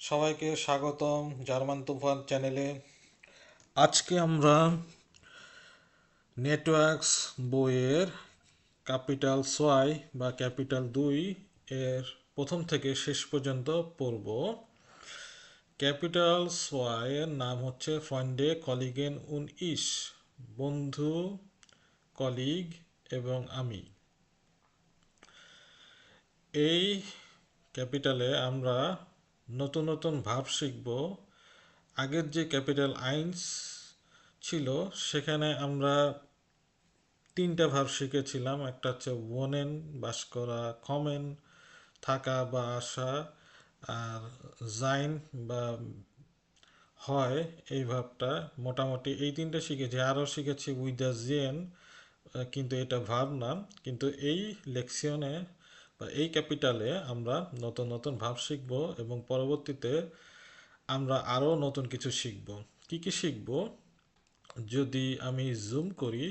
সবাইকে স্বাগতম জার্মান তুফান চ্যানেলে। আজকে আমরা নেটওয়ার্কস বইয়ের ক্যাপিটাল সোয়াই বা ক্যাপিটাল 2 এর প্রথম থেকে শেষ পর্যন্ত পড়ব। ক্যাপিটাল সোয়াই এর নাম হচ্ছে ফ্রন্ডে কলিগেন উন ইস, বন্ধু, কলিগ এবং আমি। এই ক্যাপিটালে আমরা নতুন নতুন ভার্ব শিখব। আগের যে ক্যাপিটাল আইনস ছিল সেখানে আমরা তিনটা ভার্ব শিখেছিলাম। একটা হচ্ছে ওনেন, বাস করা, কমেন, থাকা বা আসা, আর জাইন বা হয়, এই ভার্বটা। মোটামুটি এই তিনটা শিখেছি। আরও শিখেছি উইথ দ্য জেন, কিন্তু এটা ভার্ব না। কিন্তু এই লেকশনে বা এই ক্যাপিটালে আমরা নতুন নতুন ভার্ব শিখব এবং পরবর্তীতে আমরা আরও নতুন কিছু শিখব। কি কি শিখব যদি আমি জুম করি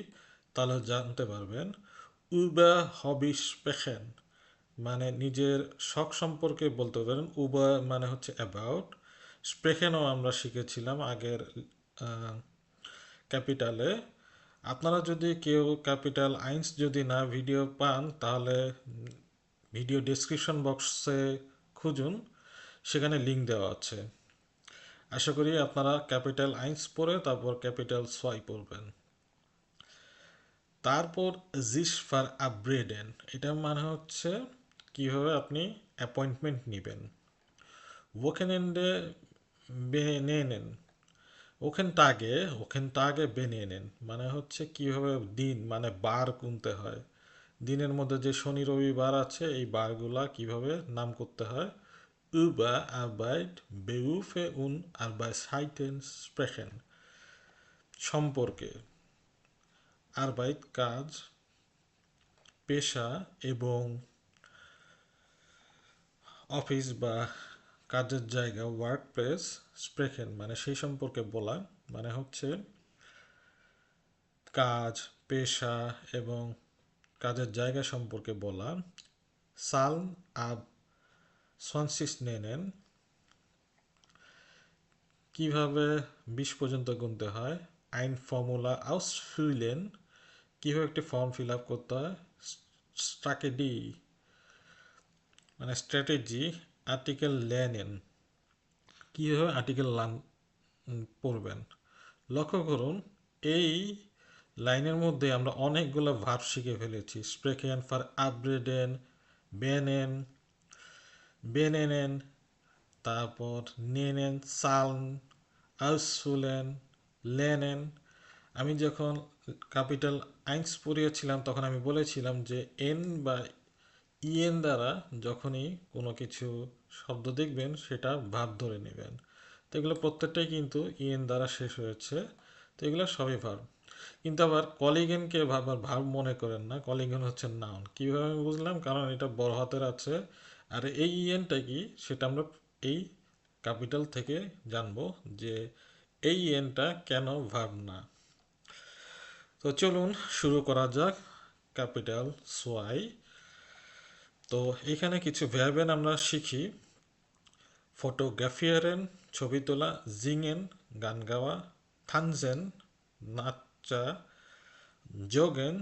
তাহলে জানতে পারবেন। über Hobby sprechen মানে নিজের শখ সম্পর্কে বলতে পারেন। über মানে হচ্ছে অ্যাবাউট। স্প্রেখেনও আমরা শিখেছিলাম আগের ক্যাপিটালে। আপনারা যদি কেউ ক্যাপিটাল আইনস যদি না ভিডিও পান তাহলে ভিডিও ডেসক্রিপশন বক্সে খুঁজুন, সেখানে লিঙ্ক দেওয়া আছে। আশা করি আপনারা ক্যাপিটাল আইনস পড়ে তারপর ক্যাপিটাল সোয়াই পড়বেন। তারপর জিস ফার আপগ্রেডেন, এটার মানে হচ্ছে কিভাবে আপনি অ্যাপয়েন্টমেন্ট নেবেন। ওকেনেন্ডে বেনেনেন, ওখান তাগে বেনেনেন মানে হচ্ছে কিভাবে দিন মানে বার গুনতে হয়। দিনের মধ্যে যে শনি রবিবার আছে এই বারগুলা কিভাবে নাম করতে হয়। über Arbeit, Berufe und Arbeitszeiten sprechen সম্পর্কে। আরবাইট কাজ, পেশা এবং অফিস বা কাজের জায়গা ওয়ার্ক প্লেস, স্প্রেখেন মানে সেই সম্পর্কে বলা। মানে হচ্ছে কাজ, পেশা এবং কাজের জায়গা সম্পর্কে বলা। সাল আব সনসিস নেনেন, কিভাবে 20 পর্যন্ত গুনতে হয়। আইন ফর্মুলা আউসফুইলেন, কিভাবে একটি ফর্ম ফিল আপ করতে হয়। স্ট্রাটেডি মানে স্ট্র্যাটেজি। আর্টিকেল লেনেন, কীভাবে আর্টিকেল পড়বেন। লক্ষ্য করুন এই লাইনের মধ্যে আমরা অনেকগুলো ভার্ব শিখে ফেলেছি। স্প্রেকেন ফর আপগ্রেডেন, বেনেন, বেনেনেন, তারপর নেনেন, সালন, আউসফুলেন, লেনেন। আমি যখন ক্যাপিটাল আইনস পড়িয়েছিলাম তখন আমি বলেছিলাম যে এন বা ইএন দ্বারা যখনই কোনো কিছু শব্দ দেখবেন সেটা ভাব ধরে নেবেন। তো এগুলো প্রত্যেকটাই কিন্তু ইএন দ্বারা শেষ হয়েছে। তো এগুলো সবই ভার্ব। কিন্তু আবার কলিগেনকে আবার ভার্ব মনে করেন না, কলিগেন হচ্ছে নাউন। কীভাবে আমি বুঝলাম, কারণ এটা বড় হাতের আছে। আর এই ইএনটা কি সেটা আমরা এই ক্যাপিটাল থেকে জানবো যে এই ইএনটা কেন ভার্ব না। তো চলুন শুরু করা যাক ক্যাপিটাল সোয়াই। তো এখানে কিছু ভ্যাবেন আমরা শিখি। ফটোগ্রাফিয়ারেন ছবি তোলা, জিঙেন গান গাওয়া, থানজেন নাচা, যোগেন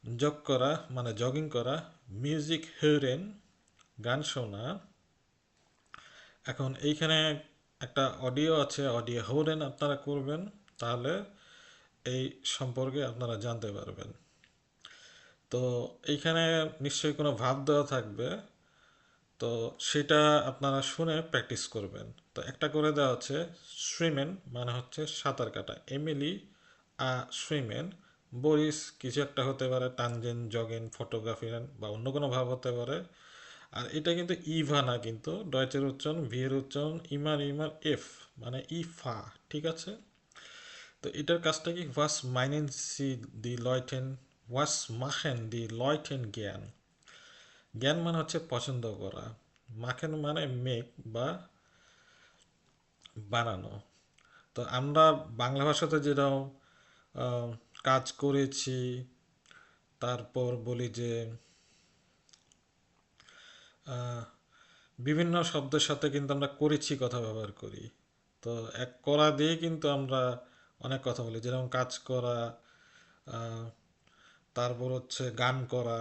যোগ করা মানে জগিং করা, মিউজিক হেরেন গান শোনা। এখন এইখানে একটা অডিও আছে, অডিও হোরেন আপনারা করবেন, তাহলে এই সম্পর্কে আপনারা জানতে পারবেন। তো এইখানে নিশ্চয়ই কোনো ভাব দেওয়া থাকবে, তো সেটা আপনারা শুনে প্র্যাকটিস করবেন। তো একটা করে দেওয়া আছে সুইমেন মানে হচ্ছে সাঁতার কাটা। এমিলি সুইমেন, বরিস কিছু একটা হতে পারে, টানজেন জগেন, ফটোগ্রাফিরেন বা অন্য কোনো ভাব হতে পারে। আর এটা কিন্তু ইভা না, কিন্তু ডয়েচের উচ্চারণ ভি এর উচ্চারণ ইমার ইমার এফ মানে ইফা। ঠিক আছে। তো এটার কাজটা কি, ওয়াস মাইনেন সি দি লয়টেন, ওয়াস মাখেন দি লয়টেন জ্ঞান। জ্ঞান মানে হচ্ছে পছন্দ করা, মাখেন মানে মেক বা বানানো। তো আমরা বাংলা ভাষাতে যেরকম আহ, কাজ করেছি, তারপর বলি যে বিভিন্ন শব্দের সাথে কিন্তু আমরা করেছি কথা ব্যবহার করি। তো এক করা দিয়ে কিন্তু আমরা অনেক কথা বলি, যেরকম কাজ করা, আহ, তারপর হচ্ছে গান করা।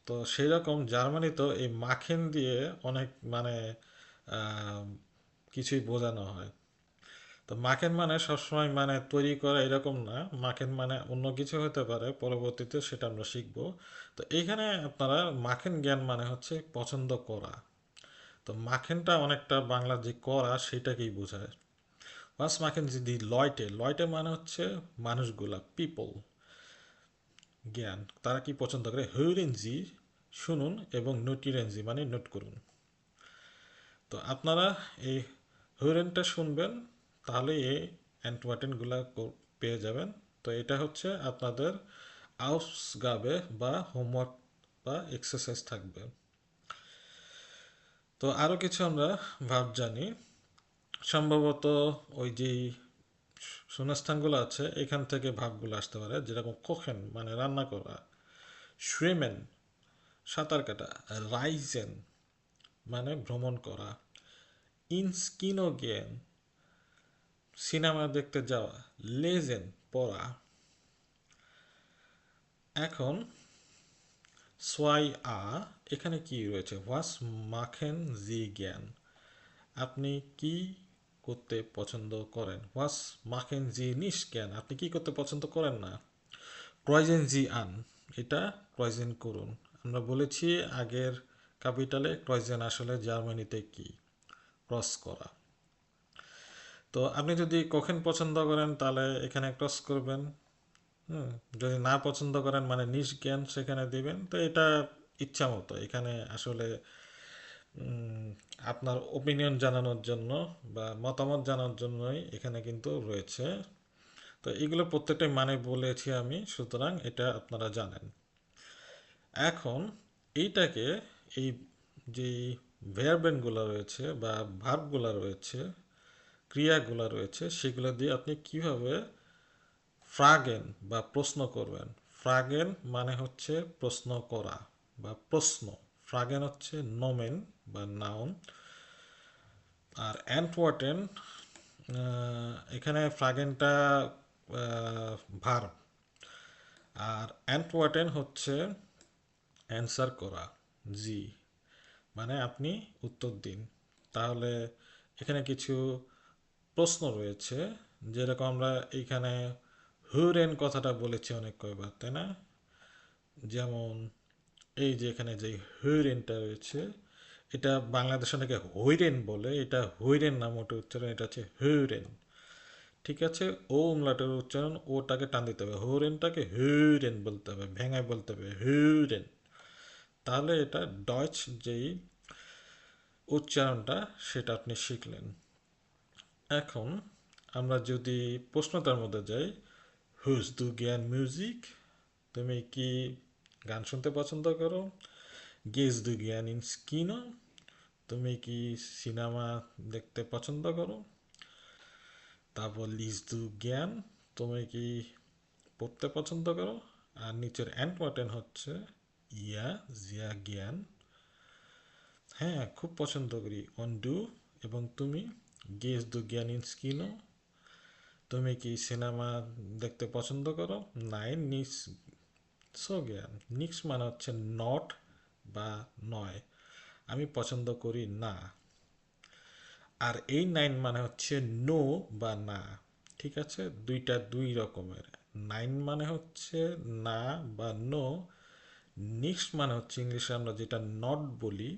তো সেই রকম জার্মানিতেও এই মাখেন দিয়ে অনেক মানে আহ, কিছুই বোঝানো হয়। তো মাখেন মানে সবসময় মানে তৈরি করা এরকম না, মাখেন মানে অন্য কিছু হতে পারে, পরবর্তীতে সেটা আমরা শিখব। তো এইখানে আপনারা মাখেন জ্ঞান মানে হচ্ছে পছন্দ করা। তো মাখেনটা অনেকটা বাংলা যে করা সেটাকেই বোঝায়। ওয়াস মাখেন যদি লয়টে, লয়টে মানে হচ্ছে মানুষগুলা, পিপল, জ্ঞান, তারা কি পছন্দ করে। হৌরেনজি শুনুন, এবং নোটিরেনজি মানে নোট করুন। তো আপনারা এই হৌরেনটা শুনবেন, তাহলে এই অ্যান্টওয়ার্টেনগুলা পেয়ে যাবেন। তো এটা হচ্ছে আপনাদের আউসগাবে বা হোমওয়ার্ক বা এক্সারসাইজ থাকবে। তো আরও কিছু আমরা ভাব জানি, সম্ভবত ওই যেই শূন্যস্থানগুলো আছে এখান থেকে ভাবগুলো আসতে পারে, যেরকম কোখেন মানে রান্না করা, সুইমেন সাঁতার কাটা, রাইজেন মানে ভ্রমণ করা, ইনস্কিনোগেন সিনেমা দেখতে যাওয়া, লেজেন পড়া। এখন সোয়াই আ, এখানে কি রয়েছে, হোয়াস মাখেন জি জ্ঞান, আপনি কি করতে পছন্দ করেন। হোয়াস মাখেন জি নিস জ্ঞান, আপনি কি করতে পছন্দ করেন না। ক্রয়জেন জি আন, এটা ক্রয়জেন করুন। আমরা বলেছি আগের ক্যাপিটালে ক্রয়জেন আসলে জার্মানিতে কি, ক্রস করা। তো আপনি যদি কখন পছন্দ করেন তাহলে এখানে ক্রস করবেন। হুম, যদি না পছন্দ করেন মানে নিষ্জ্ঞান সেখানে দিবেন। তো এটা ইচ্ছা মতো, এখানে আসলে উম, আপনার ওপিনিয়ন জানানোর জন্য বা মতামত জানানোর জন্যই এখানে কিন্তু রয়েছে। তো এগুলো প্রত্যেকটাই মানে বলেছি আমি, সুতরাং এটা আপনারা জানেন। এখন এইটাকে, এই যে ভার্বেনগুলো রয়েছে বা ভার্বগুলো রয়েছে, ক্রিয়াগুলো রয়েছে, সেগুলো দিয়ে আপনি কিভাবে ফ্রাগেন বা প্রশ্ন করবেন। ফ্রাগেন মানে হচ্ছে প্রশ্ন করা বা প্রশ্ন। ফ্রাগেন হচ্ছে নোমেন বা নাউন। আর অ্যান্টওয়ার্টেন, এখানে ফ্রাগেনটা ভার্ব, আর অ্যান্টওয়ার্টেন হচ্ছে অ্যান্সার করা, জি মানে আপনি উত্তর দিন। তাহলে এখানে কিছু প্রশ্ন রয়েছে, যেরকম আমরা এইখানে হুরেন কথাটা বলেছি অনেক কয়বার, তাই না। যেমন এই যে এখানে যে হুরেনটা রয়েছে, এটা বাংলাদেশ অনেকে হৈরেন বলে, এটা হৈরেন না মোটে উচ্চারণ, এটা হচ্ছে হুরেন। ঠিক আছে, ও উমলাটের উচ্চারণ, ওটাকে টান দিতে হবে, হোরেনটাকে হুরেন বলতে হবে, ভেঙায় বলতে হবে হুরেন। তাহলে এটা ডয়েচ যেই উচ্চারণটা সেটা আপনি শিখলেন। এখন আমরা যদি প্রশ্নটার মধ্যে যাই, হুজ দু জ্ঞান মিউজিক, তুমি কি গান শুনতে পছন্দ করো। গেজ দু জ্ঞান ইন স্কিনো, তুমি কি সিনেমা দেখতে পছন্দ করো। তারপর লিজ দু জ্ঞান, তুমি কি পড়তে পছন্দ করো। আর নিচের অ্যান্টওয়ার্টেন হচ্ছে ইয়া জিয়া জ্ঞান, হ্যাঁ খুব পছন্দ করি, অন ডু, এবং তুমি গেজ দু জ্ঞান ইন স্কিনো, তুমি কি সিনেমা দেখতে পছন্দ করো। নাইন নিস সো জ্ঞান, নিক্স মানে হচ্ছে নট বা নয়, আমি পছন্দ করি না। আর এই নাইন মানে হচ্ছে নো বা না। ঠিক আছে, দুইটা দুই রকমের। নাইন মানে হচ্ছে না বা নো, নিক্সট মানে হচ্ছে ইংলিশে আমরা যেটা নট বলি,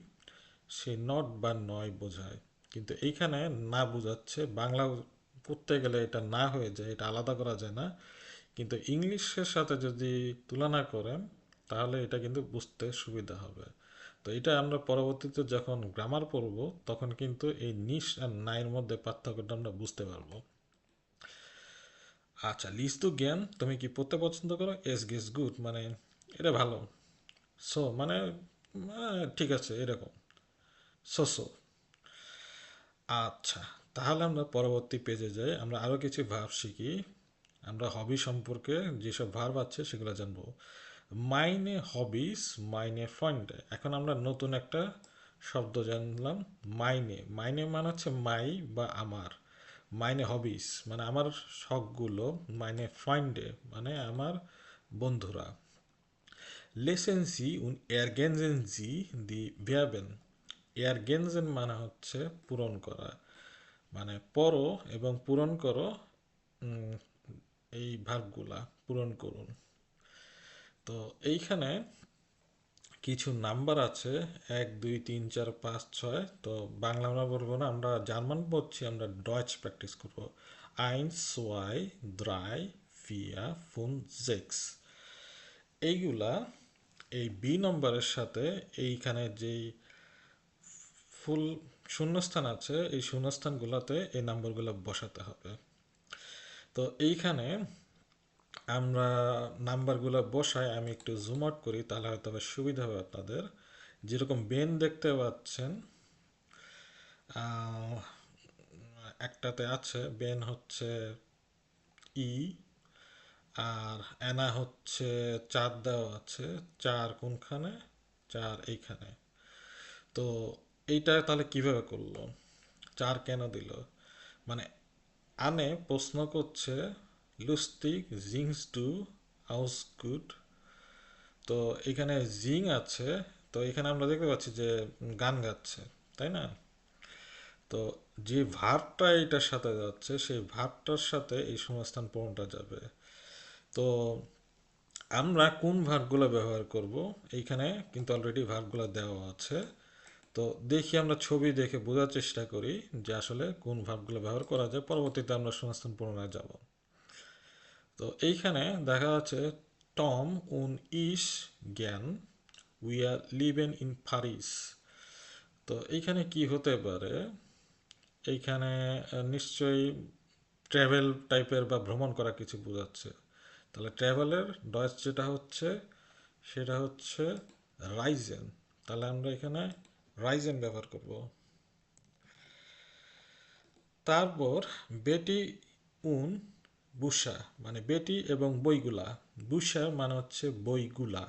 সে নট বা নয় বোঝায়। কিন্তু এইখানে না বোঝাচ্ছে, বাংলা করতে গেলে এটা না হয়ে যায়, এটা আলাদা করা যায় না। কিন্তু ইংলিশের সাথে যদি তুলনা করেন তাহলে এটা কিন্তু বুঝতে সুবিধা হবে। তো এটা আমরা পরবর্তীতে যখন গ্রামার পড়ব তখন কিন্তু এই নিশ আর নাইয়ের মধ্যে পার্থক্যটা আমরা বুঝতে পারবো। আচ্ছা, লিস টু জ্ঞান, তুমি কি পড়তে পছন্দ করো। এস গেস গুড মানে এটা ভালো। সো মানে ঠিক আছে এরকম। So so. আচ্ছা, তাহলে আমরা পরবর্তী পেজে যাই, আমরা আরও কিছু ভার্ব শিখি। আমরা হবি সম্পর্কে যেসব ভার্ব আছে সেগুলো জানবো। মাইনে হবিস, মাইনে ফ্রেন্ড, এখন আমরা নতুন একটা শব্দ জানলাম। মাইনে, মাইনে মানে হচ্ছে মাই বা আমার। মাইনে হবিস মানে আমার শখগুলো। মাইনে ফ্রেন্ডে মানে আমার বন্ধুরা। Lesen Sie und ergänzen Sie die Verben. Ergänzen মানে হচ্ছে পূরণ করা, মানে পড়ো এবং পূরণ করো, উম, এই ভার্বগুলা পূরণ করুন। তো এইখানে কিছু নাম্বার আছে, 1 2 3 4 5 6। তো বাংলা আমরা বলবো না, আমরা জার্মান পড়ছি, আমরা ডয়েচ প্র্যাকটিস করবো। 1 2 3 4 5 6। এইগুলা এই বি নম্বরের সাথে এইখানে যেই ফুল শূন্যস্থান আছে এই শূন্যস্থানগুলোতে এই নাম্বারগুলো বসাতে হবে। তো এইখানে আমরা নাম্বারগুলো বসাই, আমি একটু জুম আউট করি তাহলে হয়তো সুবিধা হবে আপনাদের। যেরকম বেন দেখতে পাচ্ছেন, আহ, একটাতে আছে বেন হচ্ছে ই, আর এনা হচ্ছে 4 দেওয়া আছে। 4 কোনখানে? 4 এইখানে। তো এইটা তাহলে কিভাবে করলো? 4 কেন দিল? মানে আনে প্রশ্ন করছে লুস্টিক জিংস টু আউস গুড। তো এখানে জিং আছে, তো এখানে আমরা দেখতে পাচ্ছি যে গান গাচ্ছে, তাই না? তো যে ভার্বটা এটার সাথে যাচ্ছে সেই ভার্বটার সাথে এই শূন্যস্থান পূরণটা যাবে। তো আমরা কোন ভার্বগুলো ব্যবহার করব? এইখানে কিন্তু অলরেডি ভার্বগুলো দেওয়া আছে। তো দেখি, আমরা ছবি দেখে বোঝার চেষ্টা করি যে আসলে কোন ভার্বগুলো ব্যবহার করা যায়, পরবর্তীতে আমরা শূন্যস্থান পূরণে যাব। তো এইখানে দেখা যাচ্ছে টম উন ইস জ্ঞান উই আর লিভেন ইন প্যারিস। তো এইখানে কি হতে পারে? এইখানে নিশ্চয়ই ট্রাভেল টাইপের বা ভ্রমণ করা কিছু বোঝাচ্ছে। তাহলে ট্রাভেলের ডয়েস যেটা হচ্ছে সেটা হচ্ছে রাইজেন। তাহলে আমরা এখানে রাইজেন ব্যবহার করব। তারপর বেটি উন বুসা মানে বেটি এবং বইগুলা। বুসা মানে হচ্ছে বইগুলা।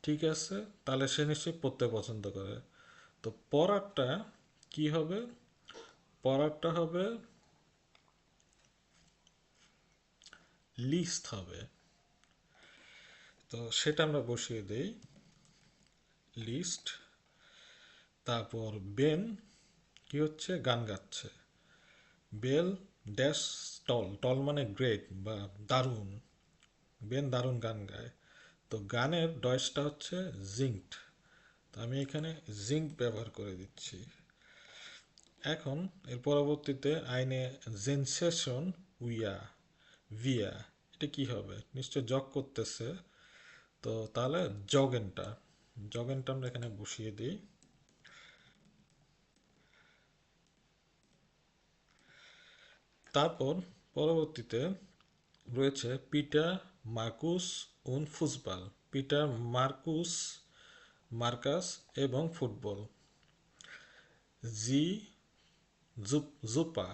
ঠিক আছে, তাহলে সে নিশ্চয়ই পড়তে পছন্দ করে। তো পড়ারটা কি হবে? পড়ারটা হবে লিস্ট হবে। তো সেটা আমরা বসিয়ে দেই, লিস্ট। তারপর বেন কি হচ্ছে? গান গাচ্ছে। বেল ড্যাশ টল, টল মানে গ্রেট বা দারুণ। বেন দারুণ গান গায়। তো গানের ডয়েসটা হচ্ছে জিঙ্কড। তো আমি এখানে জিঙ্ক ব্যবহার করে দিচ্ছি। এখন এর পরবর্তীতে আইনে জেনসেশন উইয়া ভিয়া, এটা কি হবে? নিশ্চয় জগ করতেছে। তো তাহলে জগেনটা, জগেনটা আমরা এখানে বসিয়ে দিই। তারপর পরবর্তীতে রয়েছে পিটার মার্কুস উন ফুসবল। পিটার মার্কুস মার্কাস এবং ফুটবল। জি জুপা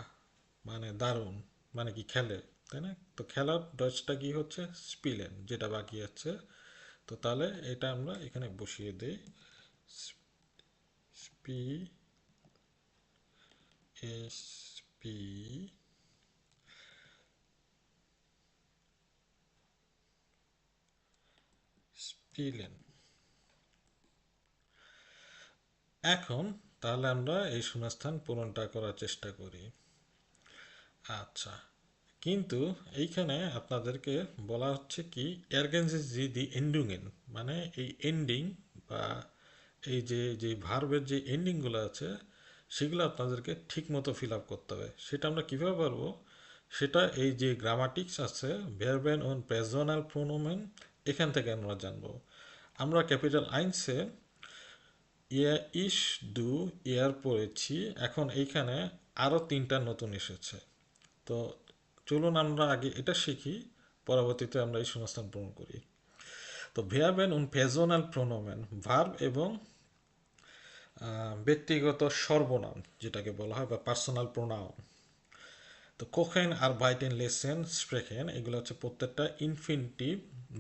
মানে দারুণ, মানে কি খেলে, তাই না? তো খেলার ডচটা কি হচ্ছে? স্পিলেন, যেটা বাকি আছে। তো তাহলে এটা আমরা এখানে বসিয়ে দিই, স্পি এস পি স্পিলেন। এখন তাহলে আমরা এই শূন্যস্থান পূরণটা করার চেষ্টা করি। আচ্ছা, কিন্তু এইখানে আপনাদেরকে বলা হচ্ছে কি এরগেন্সিস জি দি এন্ডিংয়েন, মানে এই এন্ডিং বা এই যে যে ভার্বের যে এন্ডিংগুলো আছে সেগুলো আপনাদেরকে ঠিক মতো ফিল আপ করতে হবে। সেটা আমরা কীভাবে পারবো? সেটা এই যে গ্রামাটিক্স আছে, ভার্বেন অন প্রেজনাল প্রোনোমেন, এখান থেকে আমরা জানবো। আমরা ক্যাপিটাল আইনসে ইয়া ইস ডু ইয়ার পড়েছি, এখন এইখানে আরও 3টা নতুন এসেছে। তো চলুন আমরা আগে এটা শিখি, পরবর্তীতে আমরা এই শূন্যস্থান পূরণ করি। তো ভেয়াবেন উন পেজোনাল প্রোনোমেন, ভার্ব এবং ব্যক্তিগত সর্বনাম যেটাকে বলা হয় বা পার্সোনাল প্রোনাউন। তো কোখেন আর বাইটেন লেসেন স্প্রেখেন, এগুলো হচ্ছে প্রত্যেকটা ইনফিনিটিভ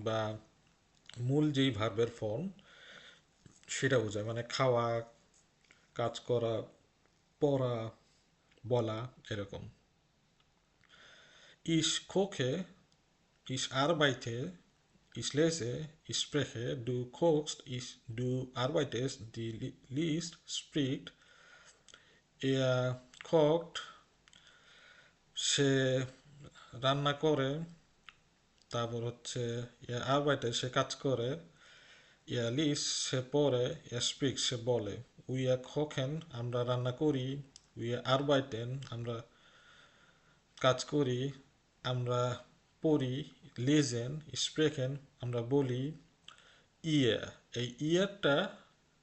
বা মূল যেই ভার্বের ফর্ম সেটা বোঝায়, মানে খাওয়া, কাজ করা, পড়া, বলা, এরকম। Ich koche, ich arbeite, ich lese, ich spreche, du kochst, du arbeitest, die liest, spricht, er kocht, সে রান্না করে, তারপর হচ্ছে ইয়া আরবাইটে সে কাজ করে, ইয়া লিস সে পড়ে, ইয়া স্পিক সে বলে। উইয়া খোকেন আমরা রান্না করি, উইয়া আরবাইটেন আমরা কাজ করি, আমরা পড়ি, লিজেন স্প্রেকেন আমরা বলি, ইয়া এই ইয়ারটা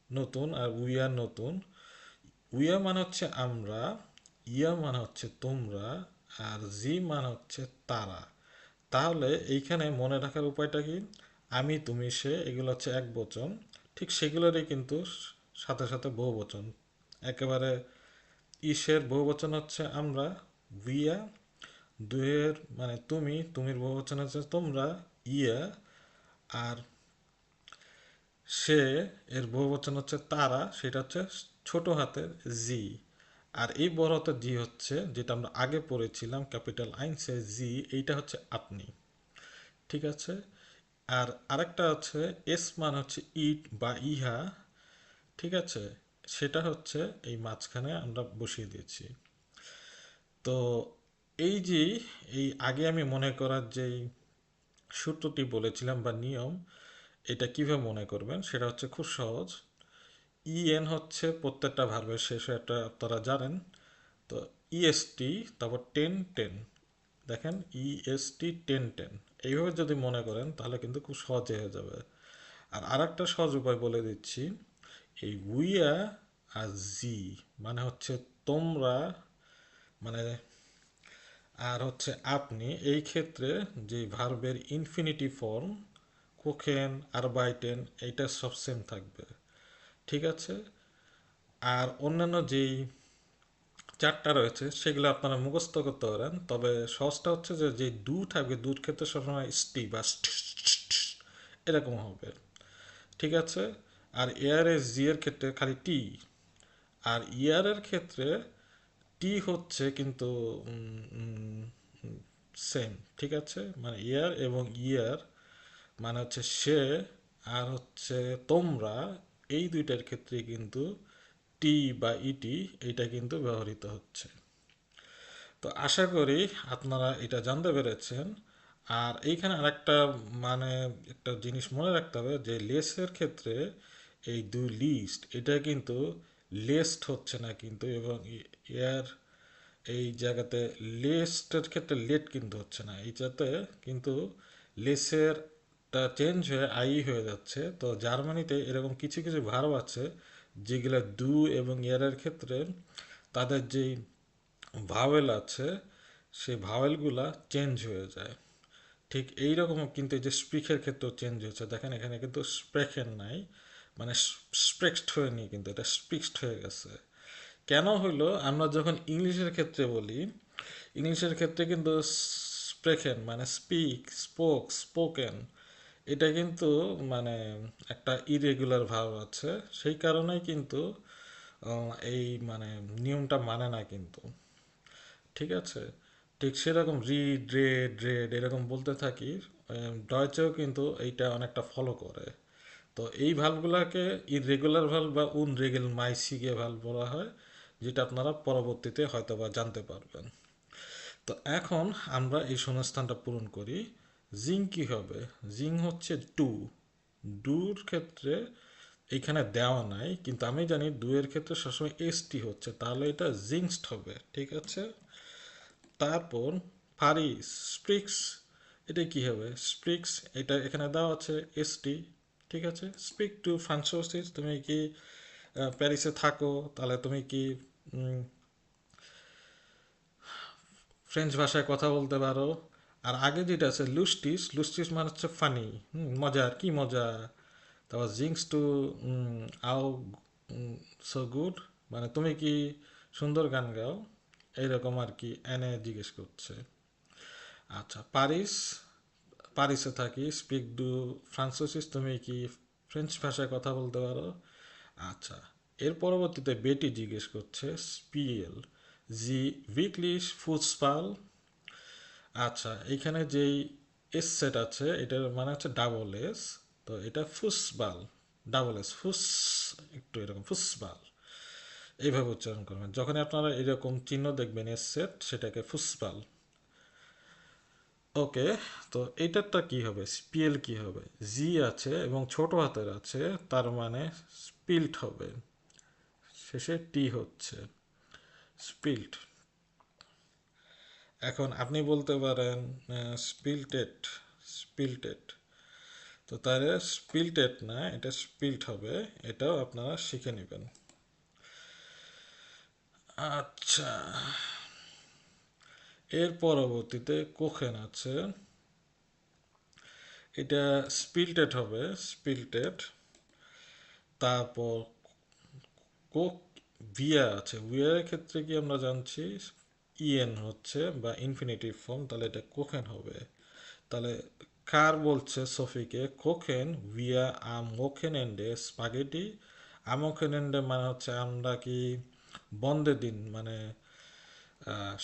নতুন আর উইয়া নতুন। উইয়া মানে হচ্ছে আমরা, ইয়া মানে হচ্ছে তোমরা, আর জি মানে হচ্ছে তারা। তাহলে এইখানে মনে রাখার উপায়টা কি? আমি, তুমি, সে এগুলো হচ্ছে এক বচন, ঠিক সেগুলোরই কিন্তু সাথে সাথে বহু বচন। একেবারে ইসের বহু বচন হচ্ছে আমরা, উইয়া, দুয়ের মানে তুমি, তুমির বহু বচন হচ্ছে তোমরা, ইয়া, আর সে এর বহু বচন হচ্ছে তারা, সেটা হচ্ছে ছোট হাতের জি। আর এই বড় হাতের জি হচ্ছে যেটা আমরা আগে পড়েছিলাম ক্যাপিটাল আইনসে জি, এইটা হচ্ছে আপনি। ঠিক আছে। আর আরেকটা হচ্ছে এস মান হচ্ছে ইট বা ইহা। ঠিক আছে, সেটা হচ্ছে এই মাঝখানে আমরা বসিয়ে দিয়েছি। তো এই যে এই আগে আমি মনে করার যেই সূত্রটি বলেছিলাম বা নিয়ম, এটা কিভাবে মনে করবেন সেটা হচ্ছে খুব সহজ। ইএন হচ্ছে প্রত্যেকটা ভার্বের শেষে, এটা আপনারা জানেন। তো ইএসটি, তারপর টেন টেন, দেখেন ইএসটি টেন টেন, এইভাবে যদি মনে করেন তাহলে কিন্তু খুব সহজে হয়ে যাবে। আর আরেকটা সহজ উপায় বলে দিচ্ছি, এই উইয়া আর জি মানে হচ্ছে তোমরা, মানে আর হচ্ছে আপনি, এই ক্ষেত্রে যে ভার্বের ইনফিনিটিভ ফর্ম কোখেন আরবাইটেন এইটা সব সেম থাকবে। ঠিক আছে। আর অন্যান্য যেই চারটা রয়েছে সেগুলো আপনারা মুখস্থ করতে পারেন, তবে সহজটা হচ্ছে যে যে দু থাকবে, দুর ক্ষেত্রে সবসময় স্টি বা এরকম হবে। ঠিক আছে। আর এয়ার জি এর ক্ষেত্রে খালি টি। আর ইয়ারের ক্ষেত্রে টি হচ্ছে কিন্তু সেম। ঠিক আছে, মানে ইয়ার এবং ইয়ার মানে হচ্ছে সে আর হচ্ছে তোমরা, এই দুইটার ক্ষেত্রে কিন্তু টি বা ইটি এটা কিন্তু ব্যবহৃত হচ্ছে। তো আশা করি আপনারা এটা জানতে পেরেছেন। আর এইখানে আরেকটা মানে একটা জিনিস মনে রাখতে হবে যে লেসের ক্ষেত্রে এই দুই লিস্ট এটা কিন্তু লেস্ট হচ্ছে না কিন্তু, এবং এর এই জায়গাতে লেস্টের ক্ষেত্রে লেট কিন্তু হচ্ছে না, এইটাতে কিন্তু লেসের টা চেঞ্জ হয়ে আই হয়ে যাচ্ছে। তো জার্মানিতে এরকম কিছু কিছু ভার্ব আছে যেগুলো দু এবং ইয়ারের ক্ষেত্রে তাদের যেই ভাওয়েল আছে সেই ভাওয়েলগুলা চেঞ্জ হয়ে যায়। ঠিক এই রকম কিন্তু এই যে স্পিকের ক্ষেত্রেও চেঞ্জ হয়েছে, দেখেন এখানে কিন্তু স্প্রেকেন নাই, মানে স্প্রেক্সড হয়নি কিন্তু এটা স্পিক্সড হয়ে গেছে। কেন হইলো? আমরা যখন ইংলিশের ক্ষেত্রে বলি, ইংলিশের ক্ষেত্রে কিন্তু স্প্রেকেন মানে স্পিক, স্পোক, স্পোকেন, এটা কিন্তু মানে একটা ইরেগুলার ভাব আছে, সেই কারণেই কিন্তু এই মানে নিয়মটা মানে না কিন্তু। ঠিক আছে। ঠিক সেরকম রিড, রেড, রেড এরকম বলতে থাকি, ডয়চেও কিন্তু এইটা অনেকটা ফলো করে। তো এই ভালভগুলোকে ইররেগুলার ভালভ বা উনরেগেল মাইসিগে ভালভ বলা হয়, যেটা আপনারা পরবর্তীতে হয়তো বা জানতে পারবেন। তো এখন আমরা এই শূন্যস্থানটা পূরণ করি। জিং কি হবে? জিং হচ্ছে টু। ডুর ক্ষেত্রে এইখানে দেওয়া নাই, কিন্তু আমি জানি দুয়ের ক্ষেত্রে সবসময় এসটি হচ্ছে, তাহলে এটা জিংসড হবে। ঠিক আছে। তারপর পারিস, স্প্রিক্স, এটা কি হবে? স্প্রিক্স, এটা এখানে দেওয়া আছে এসটি। ঠিক আছে। স্পিক টু ফ্রান্সোসিস, তুমি কি প্যারিসে থাকো, তাহলে তুমি কি ফ্রেঞ্চ ভাষায় কথা বলতে পারো। আর আগে যেটা আছে লুস্টিস, লুস্টিস মানে হচ্ছে ফানি, মজার, কি মজা। তারপর জিংস টু আও সো গুড, মানে তুমি কি সুন্দর গান গাও, এইরকম আর কি এনে জিজ্ঞেস করছে। আচ্ছা, প্যারিস, প্যারিসে থাকি, স্পিক ডু ফ্রান্সোসিস, তুমি কি ফ্রেঞ্চ ভাষায় কথা বলতে পারো। আচ্ছা, এর পরবর্তীতে বেটি জিজ্ঞেস করছে স্পিল জি উইকলিশ ফুসপাল। আচ্ছা, এইখানে যেই এস সেট আছে এটার মানে হচ্ছে ডাবল এস, তো এটা ফুসবাল, ডাবল এস ফুস, একটু এরকম ফুসবাল এইভাবে উচ্চারণ করবেন। যখন আপনারা এরকম চিহ্ন দেখবেন এস সেট, সেটাকে ফুসবাল। ওকে, তো এইটারটা কি হবে, স্পিল কি হবে, জি আছে এবং ছোট হাতের আছে, তার মানে স্পিল্ট হবে, শেষে টি হচ্ছে স্পিল্ট। এখন আপনি বলতে পারেন স্পিল্টেড, স্পিল্টেড, তো তাহলে স্পিল্টেড না, এটা স্পিল্ট হবে, এটাও আপনারা শিখে নেবেন। আচ্ছা, এর পরবর্তীতে কোখেন আছে, এটা স্পিল্টেড হবে, স্পিল্টেড। তারপর কোক ভিয়া আছে, ভিয়ার ক্ষেত্রে কি আমরা জানছি ইএন হচ্ছে বা ইনফিনিটিভ ফর্ম, তাহলে এটা কোখেন হবে। তাহলে কার বলছে সফিকে কোখেন ভিয়া আম ওখেনেন্ডে স্পাগেটি। আমোখেনেন্ডে মানে হচ্ছে আমরা কি বন্ধের দিন, মানে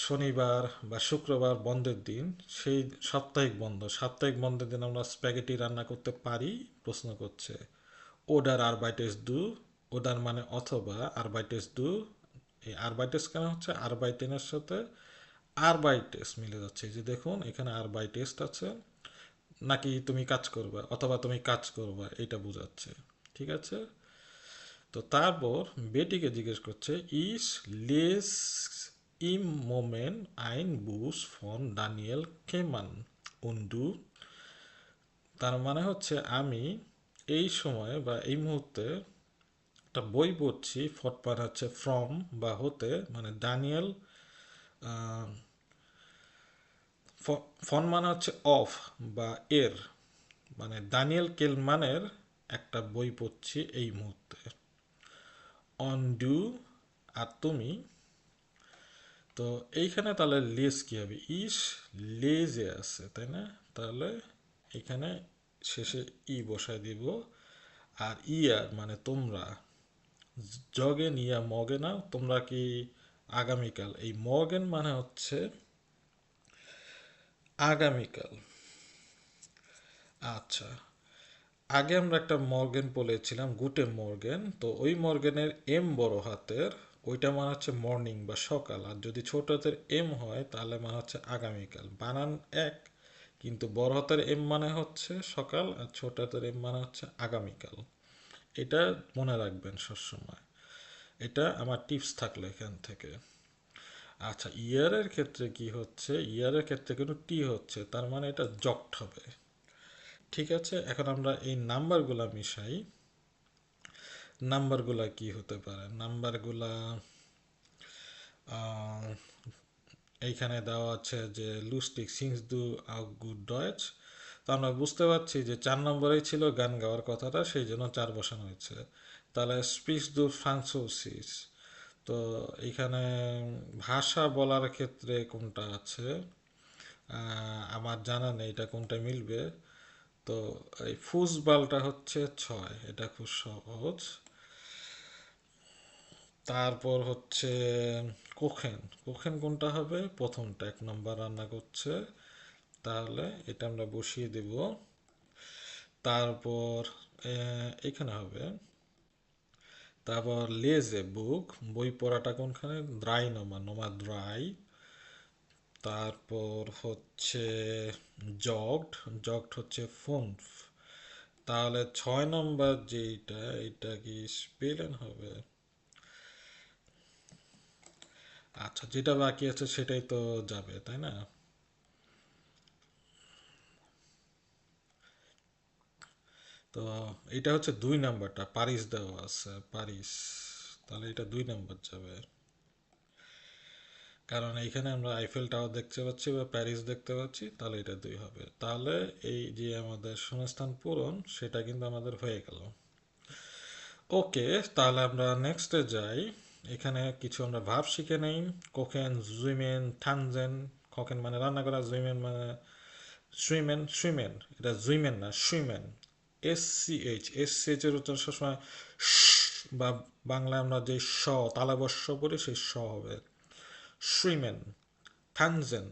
শনিবার বা শুক্রবার বন্ধের দিন, সেই সাপ্তাহিক বন্ধ, সাপ্তাহিক বন্ধের দিন আমরা স্প্যাগেটি রান্না করতে পারি, প্রশ্ন করছে। ওডার আরবাইটেস দু, ওডার মানে অথবা, আরবাইটেস দু, এই আরবাইটেস কেন হচ্ছে, আরবাইটেনের সাথে আরবাইটেস মিলে যাচ্ছে, এই যে দেখুন এখানে আরবাইটেস্ট আছে, নাকি তুমি কাজ করবা অথবা তুমি কাজ করবা এটা বোঝাচ্ছে। ঠিক আছে, তো তারপর বেটিকে জিজ্ঞেস করছে ইস লেস ইম মোমেন আইন বুস ফন দানিয়েল কেমান উন্ডু। তার মানে হচ্ছে আমি এই সময় বা এই মুহূর্তে একটা বই পড়ছি, ফটপার হচ্ছে ফ্রম বা হতে, মানে দানিয়েল, ফন মানে হচ্ছে অফ বা এর, মানে দানিয়েল কেলমানের একটা বই পড়ছি এই মুহূর্তে। অন ডু, আর তুমি, তো এইখানে তাহলে লেস কি হবে, ইস লেজে আছে তাই না, তাহলে এখানে শেষে ই বসায় দিব। আর ইয়ার মানে তোমরা, জগেন ইয়া মগে না, তোমরা কি আগামীকাল, এই মগেন মানে হচ্ছে আগামীকাল। আচ্ছা, আগে আমরা একটা মর্গেন বলেছিলাম গুটে মর্গেন, তো ওই মর্গেনের এম বড় হাতের, ওইটা মানে হচ্ছে মর্নিং বা সকাল, আর যদি ছোট হাতের এম হয় তাহলে মানে হচ্ছে আগামীকাল, বানান এক, কিন্তু বড় হাতের এম মানে হচ্ছে সকাল আর ছোট হাতের এম মানে হচ্ছে আগামীকাল। এটা মনে রাখবেন সবসময়, এটা আমার টিপস থাকলো এখান থেকে। আচ্ছা, ইয়ারের ক্ষেত্রে কি হচ্ছে, ইয়ারের ক্ষেত্রে কিন্তু টি হচ্ছে, তার মানে এটা জক্ট হবে। ঠিক আছে, এখন আমরা এই নাম্বারগুলা মিশাই। নাম্বারগুলা কি হতে পারে, নাম্বারগুলা আহ, এইখানে দেওয়া আছে যে লুস্টিক সিংস দু আউ গুড ডয়েচ, তো আমরা বুঝতে পারছি যে 4 নম্বরেই ছিল গান গাওয়ার কথাটা, সেই জন্য 4 বসানো হয়েছে। তাহলে স্পিচ দু ফ্রান্সোসিস, তো এখানে ভাষা বলার ক্ষেত্রে কোনটা আছে, আমার জানা নেই এটা কোনটা মিলবে। তো এই ফুসবালটা হচ্ছে 6, এটা খুব সহজ। তারপর হচ্ছে কোখেন, কোখেন কোনটা হবে, প্রথমটা 1 নম্বর রান্না করছে, তাহলে এটা আমরা বসিয়ে দেব। তারপর এখানে হবে, তারপর লেজে বুক, বই পড়াটা কোনখানে, দ্রাই নোমা, নোমা দ্রাই। তারপর হচ্ছে জগড, জগড হচ্ছে ফোন, তাহলে 6 নম্বর যেটা, এটা কি স্পেলেন হবে। আচ্ছা, যেটা বাকি আছে সেটাই তো যাবে তাই না। তো এটা হচ্ছে 2 নম্বরটা, পারিস দেওয়া আছে, পারিস, তাহলে এটা 2 নম্বর যাবে, কারণ এইখানে আমরা আইফেল টাওয়ার দেখতে পাচ্ছি বা প্যারিস দেখতে পাচ্ছি, তাহলে এটা 2 হবে। তাহলে এই যে আমাদের শূন্যস্থান পূরণ সেটা কিন্তু আমাদের হয়ে গেল। ওকে, তাহলে আমরা নেক্সটে যাই। এখানে কিছু আমরা ভার্ব শিখে নেই। কোকেন, জুইমেন, টানজেন। কোকেন মানে রান্না করা, জুইমেন মানে সুইমেন, সুইমেন, এটা জুইমেন না সুইমেন, S C H, S C H এর উচ্চারণ সবসময় বা বাংলায় আমরা যে স তালবস্য পড়ি সেই স হবে। শ্রীমেন, থানজেন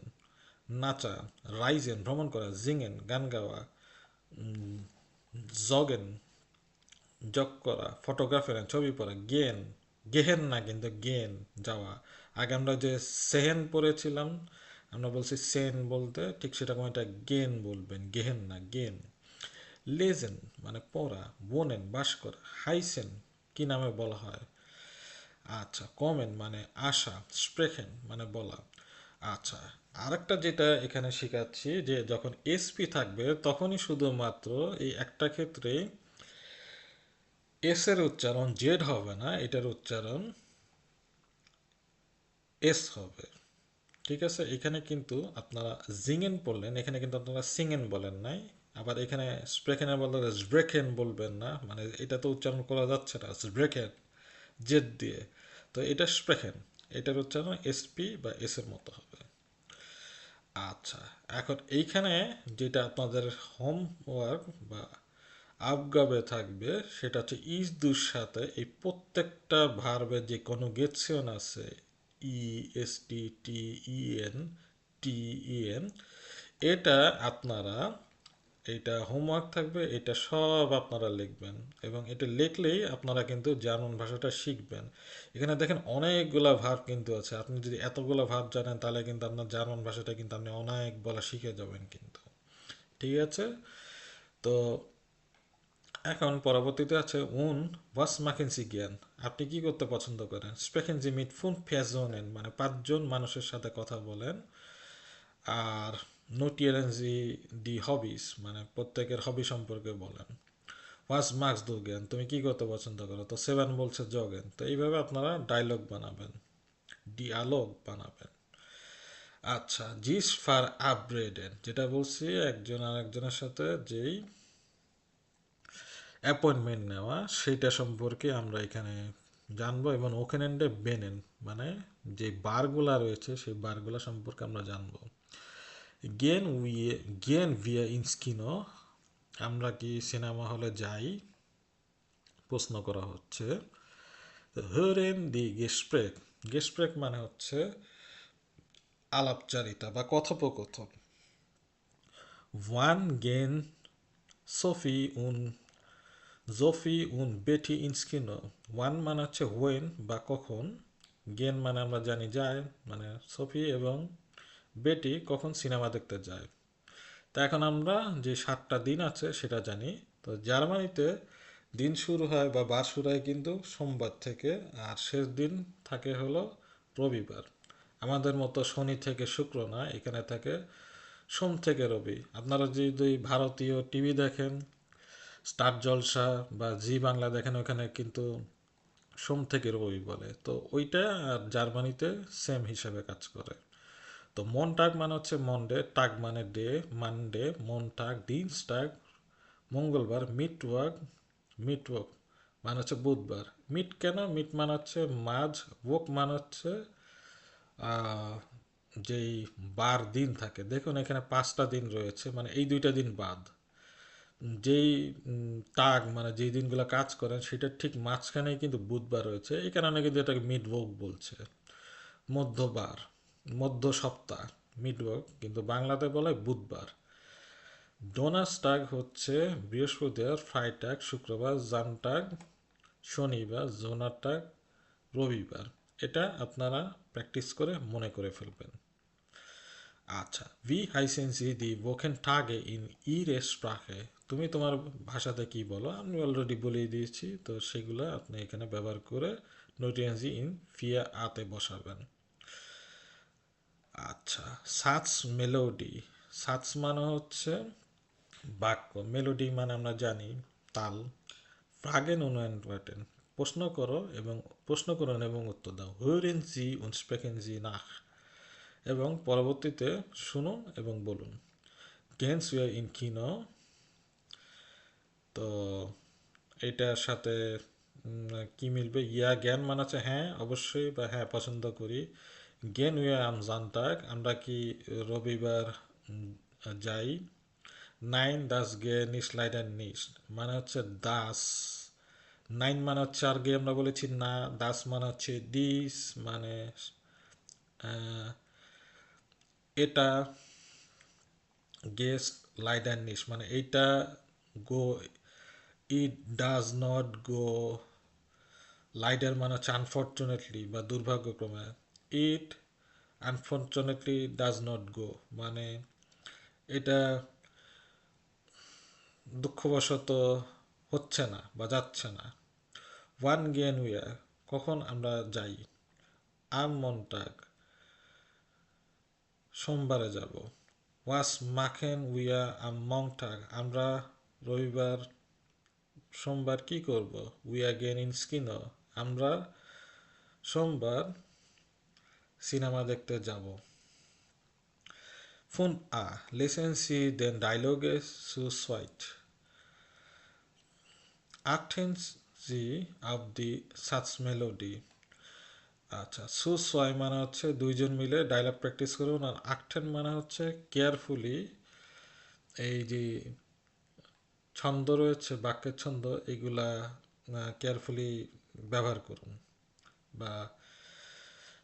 নাচা, রাইজেন ভ্রমণ করা, জিঙেন গান গাওয়া, জগেন জগ করা, ফটোগ্রাফার ছবি পড়া, গেন গেহেন না কিন্তু গেন যাওয়া। আগে আমরা যে সেহেন পড়েছিলাম, আমরা বলছি সেন বলতে, ঠিক সেরকম এটা গেন বলবেন, গেহেন না গেন। লেজেন মানে পড়া, বোনেন বাস করা, হাইসেন কি নামে বলা হয়। আচ্ছা, কমেন মানে আশা, স্প্রেখেন মানে বলা। আচ্ছা, আরেকটা যেটা এখানে শেখাচ্ছি যে যখন এসপি থাকবে তখনই শুধুমাত্র এই একটা ক্ষেত্রে এস এর উচ্চারণ জেড হবে না, এটার উচ্চারণ এস হবে। ঠিক আছে, এখানে কিন্তু আপনারা জিঙেন পড়লেন, এখানে কিন্তু আপনারা সিঙেন বলেন নাই। আবার এখানে স্প্রেখেনের বলতে স্ব্রেখেন বলবেন না, মানে এটা তো উচ্চারণ করা যাচ্ছে না স্ব্রেখেন জেড দিয়ে। তো এটা স্প্রেখেন, এটার উচ্চারণ এসপি বা এস এর মতো হবে। আচ্ছা, এখন এইখানে যেটা আপনাদের হোমওয়ার্ক বা আবগাবে থাকবে সেটা হচ্ছে ইজ দুর সাথে এই প্রত্যেকটা ভার্বের যে কনজুগেশন আছে, E S T T E N T E N, এটা আপনারা, এটা হোমওয়ার্ক থাকবে, এটা সব আপনারা লিখবেন। এবং এটা লিখলেই আপনারা কিন্তু জার্মান ভাষাটা শিখবেন। এখানে দেখেন অনেকগুলা ভার্ব কিন্তু আছে, আপনি যদি এতগুলো ভার্ব জানেন তাহলে কিন্তু আপনার জার্মান ভাষাটা কিন্তু আপনি অনেক বলা শিখে যাবেন কিন্তু। ঠিক আছে, তো এখন পরবর্তীতে আছে উন ওয়াস মাকেন্সি জ্ঞান, আপনি কি করতে পছন্দ করেন। স্পেকেন জি মিট ফুন পেজনেন মানে পাঁচজন মানুষের সাথে কথা বলেন। আর নোটিয়েলেন জি ডি হবিস মানে প্রত্যেকের হবি সম্পর্কে বলেন। ওয়াস মার্কস দু জ্ঞান, তুমি কি করতে পছন্দ করো, তো সেভেন বলছে জগেন। তো এইভাবে আপনারা ডায়লগ বানাবেন, ডিয়ালগ বানাবেন। আচ্ছা, জিস ফার আপগ্রেডেড, যেটা বলছি একজন আরেকজনের সাথে যেই অ্যাপয়েন্টমেন্ট নেওয়া সেইটা সম্পর্কে আমরা এখানে জানবো। এবং ওখানে বেনেন মানে যে বারগুলা রয়েছে সেই বারগুলা সম্পর্কে আমরা জানবো। গেন উইয়ে গেন ভিয়া ইনস্কিনো, আমরা কি সিনেমা হলে যাই, প্রশ্ন করা হচ্ছে। হরেন দি গেস্প্রেক, গেস্প্রেক মানে হচ্ছে আলাপচারিতা বা কথোপকথন। ওয়ান গেন সোফি উন জোফি উন বেটি ইনস্কিনো, ওয়ান মানে হচ্ছে হোয়েন বা কখন, গেন মানে আমরা জানি যায়, মানে সোফি এবং বেটি কখন সিনেমা দেখতে যায়। তা এখন আমরা যে 7টা দিন আছে সেটা জানি। তো জার্মানিতে দিন শুরু হয় বা বার শুরু হয় কিন্তু সোমবার থেকে, আর শেষ দিন থাকে হলো রবিবার। আমাদের মতো শনি থেকে শুক্র না, এখানে থাকে সোম থেকে রবি। আপনারা যদি ভারতীয় টিভি দেখেন, স্টার জলসা বা জি বাংলা দেখেন, ওখানে কিন্তু সোম থেকে রবি বলে, তো ওইটা আর জার্মানিতে সেম হিসাবে কাজ করে। তো মনটাগ মানে হচ্ছে মনডে, টাগ মানে ডে, মানডে, মনটাগ, দিনস্টাগ মঙ্গলবার, মিটওয়ার্ক মানে হচ্ছে বুধবার। মিট কেন, মিট মানে হচ্ছে মাঝ, ওয়াক মানে হচ্ছে আহ, যেই বার দিন থাকে, দেখুন এখানে 5টা দিন রয়েছে, মানে এই 2টা দিন বাদ যেই তাগ মানে যেই দিনগুলো কাজ করেন সেটার ঠিক মাঝখানেই কিন্তু বুধবার রয়েছে, এই কারণে কিন্তু এটাকে মিড ওয়াক বলছে, মধ্যবার, মধ্য সপ্তাহ, মিড ওয়াক, কিন্তু বাংলাতে বলে বুধবার। ডোনাসটাগ হচ্ছে বৃহস্পতিবার, ফ্রাইটাগ শুক্রবার, জানটাগ শনিবার, জোনাটাগ রবিবার। এটা আপনারা প্র্যাকটিস করে মনে করে ফেলবেন। আচ্ছা, ভি হাইসেন্সি দি ভোকেন টাগে ইন ইরে স্প্রাকে, তুমি তোমার ভাষাতে কি বলো, আমি অলরেডি বলেই দিয়েছি, তো সেগুলো আপনি এখানে ব্যবহার করে নোটিয়েন্সি ইন ফিয়া আতে বসাবেন। আচ্ছা, সাচ মেলোডি, সাচ মানে হচ্ছে বাক্য, মেলোডি মানে আমরা জানি তাল। ফ্রাগেন উনওয়েন্টওয়াটেন, প্রশ্ন করো এবং প্রশ্ন করুন এবং উত্তর দাও। হুইরেন জি উন স্প্রেকেন জি নাখ, এবং পরবর্তীতে শুনুন এবং বলুন। গেন্স উইয়ার ইন কিনো, তো এটার সাথে কি মিলবে, ইয়া জ্ঞান মানে হচ্ছে হ্যাঁ অবশ্যই বা হ্যাঁ পছন্দ করি। গেন উইয়ার আম জানতাক, আমরা কি রবিবার যাই। নাইন দাস গে নিস লাইডার নিস মানে হচ্ছে দাস নাইন মানে হচ্ছে আগে আমরা বলেছি না, দাস মানে হচ্ছে দিস, মানে আহ, এটা, গেস, লাইডার নিস মানে এইটা, go, it does not go, লাইডার মানে হচ্ছে আনফর্চুনেটলি বা দুর্ভাগ্যক্রমে, it unfortunately does not go মানে এটা দুঃখবশত হচ্ছে না বা যাচ্ছে না। ওয়ান গেন উইয়ার কখন আমরা যাই, আম মন্টাগ সোমবারে যাব, ওয়াস মাখেন উইয়া আম মংটাগ আমরা রবিবার সোমবার কি করব, উইয়া গেন ইন স্কিনো আমরা সোমবার সিনেমা দেখতে যাব। ফোন লেসেন সি দেন ডায়লগে সু সোয়াইট আটেন্স জি অফ দি সাচ মেলোডি। আচ্ছা, সুসওয়াই মানে হচ্ছে দুইজন মিলে ডায়লগ প্র্যাকটিস করুন, আর আকটেন মানে হচ্ছে কেয়ারফুলি এই যে ছন্দ রয়েছে, বাক্যের ছন্দ, এগুলা কেয়ারফুলি ব্যবহার করুন বা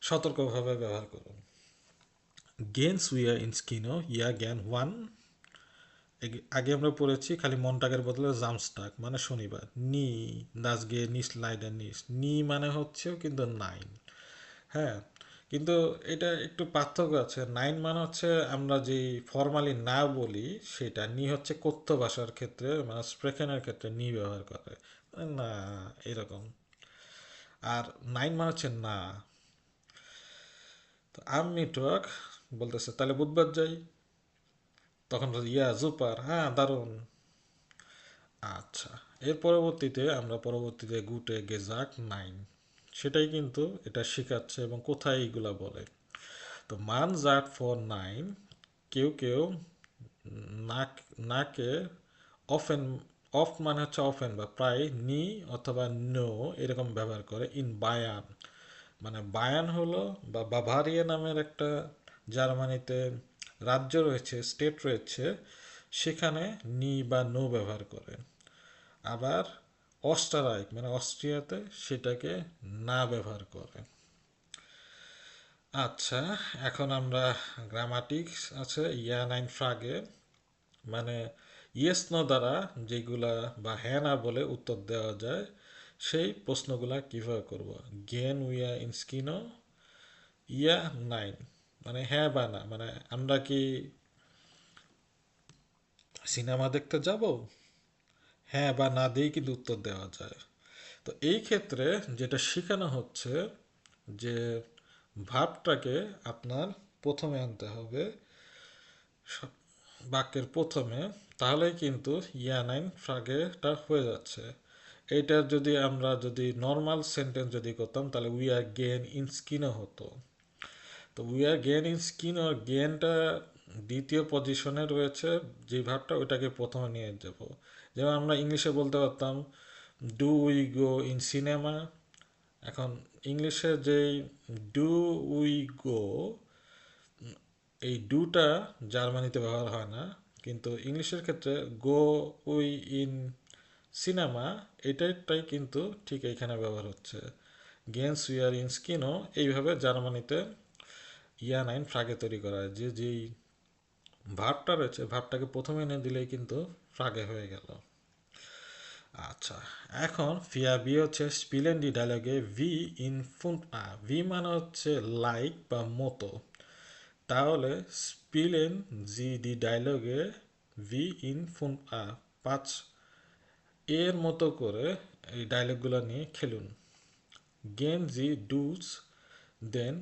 সতর্কভাবে ব্যবহার করুন। গেন্স উইয়া ইনস্কিনো ইয়া জ্ঞান ওয়ান, আগে আমরা পড়েছি খালি মনটাকের বদলে জামস্টাক মানে শনিবার। নি দাস গে নিস লাইডার নিস, নি মানে হচ্ছেও কিন্তু নাইন। হ্যাঁ, কিন্তু এটা একটু পার্থক্য আছে। নাইন মানে হচ্ছে আমরা যেই ফর্মালি না বলি সেটা, নি হচ্ছে কথ্য ভাষার ক্ষেত্রে মানে স্প্রেকেনের ক্ষেত্রে নি ব্যবহার করে না এরকম। আর নাইন মানে হচ্ছে না। তো আম নেটওয়ার্ক বলতেছে তাহলে বুধবার যাই, তখন বলছে, ইয়া জুপার, হ্যাঁ দারুণ। আচ্ছা, এর পরবর্তীতে আমরা পরবর্তীতে গুটে গেজাক নাইন, সেটাই কিন্তু এটা শেখাচ্ছে এবং কোথায় এইগুলা বলে। তো মান জাট ফর নাইন, কেউ কেউ নাক নাকে অফেন, অফ মানে হচ্ছে অফেন বা প্রায়, নি অথবা নো এরকম ব্যবহার করে ইন বায়ান মানে বায়ান হলো বা বাভারিয়া নামের একটা জার্মানিতে রাজ্য রয়েছে, স্টেট রয়েছে, সেখানে নি বা নো ব্যবহার করে। আবার অস্টারাইক মানে অস্ট্রিয়াতে সেটাকে না ব্যবহার করে। আচ্ছা, এখন আমরা গ্রামাটিক্স আছে ইয়া নাইন ফ্রাগে মানে ইয়েস নো দ্বারা যেগুলা বা হ্যাঁ না বলে উত্তর দেওয়া যায় সেই প্রশ্নগুলা কিভাবে করব। গেন উইয়া ইনস্কিনো ইয়া নাইন মানে হ্যাঁ বা না, মানে আমরা কি সিনেমা দেখতে যাব, হ্যাঁ বা না দিয়েই কিন্তু উত্তর দেওয়া যায়। তো এই ক্ষেত্রে যেটা শেখানো হচ্ছে যে ভাবটাকে আপনার প্রথমে আনতে হবে বাক্যের প্রথমে, তাহলেই কিন্তু ইয়া নাইন ফ্রাগেটা হয়ে যাচ্ছে। এইটার যদি আমরা যদি নর্মাল সেন্টেন্স যদি করতাম তাহলে উই আর গেন ইন স্কিনও হতো। তো উই আর গেন ইন স্কিন আর গেনটা দ্বিতীয় পজিশনে রয়েছে, যে ভাবটা ওইটাকে প্রথমে নিয়ে যাব। যেমন আমরা ইংলিশে বলতে পারতাম do we go in cinema. এখন ইংলিশে যেই ডু উই গো, এই ডুটা জার্মানিতে ব্যবহার হয় না, কিন্তু ইংলিশের ক্ষেত্রে গো উই ইন সিনেমা এটাই কিন্তু ঠিক এইখানে ব্যবহার হচ্ছে। গেন্স উইয়ার ইন স্কিনো এইভাবে জার্মানিতে ইয়া নাইন ফ্রাগে তৈরি করা হয়, যে যেই ভাবটা রয়েছে ভাবটাকে প্রথমে এনে দিলেই কিন্তু ফ্রাগে হয়ে গেল। আচ্ছা, এখন ফিয়া বি হচ্ছে স্পিলেন ডি ডায়লগে ভি ইন ফুন, ভি মানে হচ্ছে লাইক বা মতো, তাহলে স্পিলেন জি ডি ডায়লগে ভি ইন ফুন, পাঁচ এর মতো করে এই ডায়লগগুলো নিয়ে খেলুন। গেন জি ডুস দেন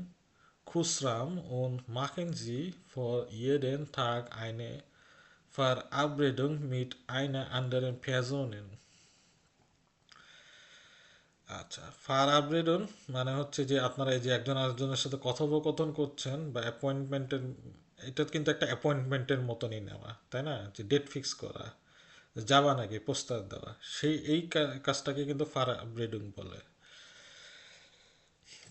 খুসরাম und machen sie vor jeden Tag eine Verabredung mit einer anderen Personen. আচ্ছা, ফার আবরেডন মানে হচ্ছে যে আপনারা এই যে একজন আরেকজনের সাথে কথোপকথন করছেন বা অ্যাপয়েন্টমেন্টের, এটা কিন্তু একটা অ্যাপয়েন্টমেন্টের মতনই নেওয়া, তাই না, যে ডেট ফিক্স করা, যাবা নাকি প্রস্তাব দেওয়া, সেই এই কাজটাকে কিন্তু ফার আবরেডুং বলে।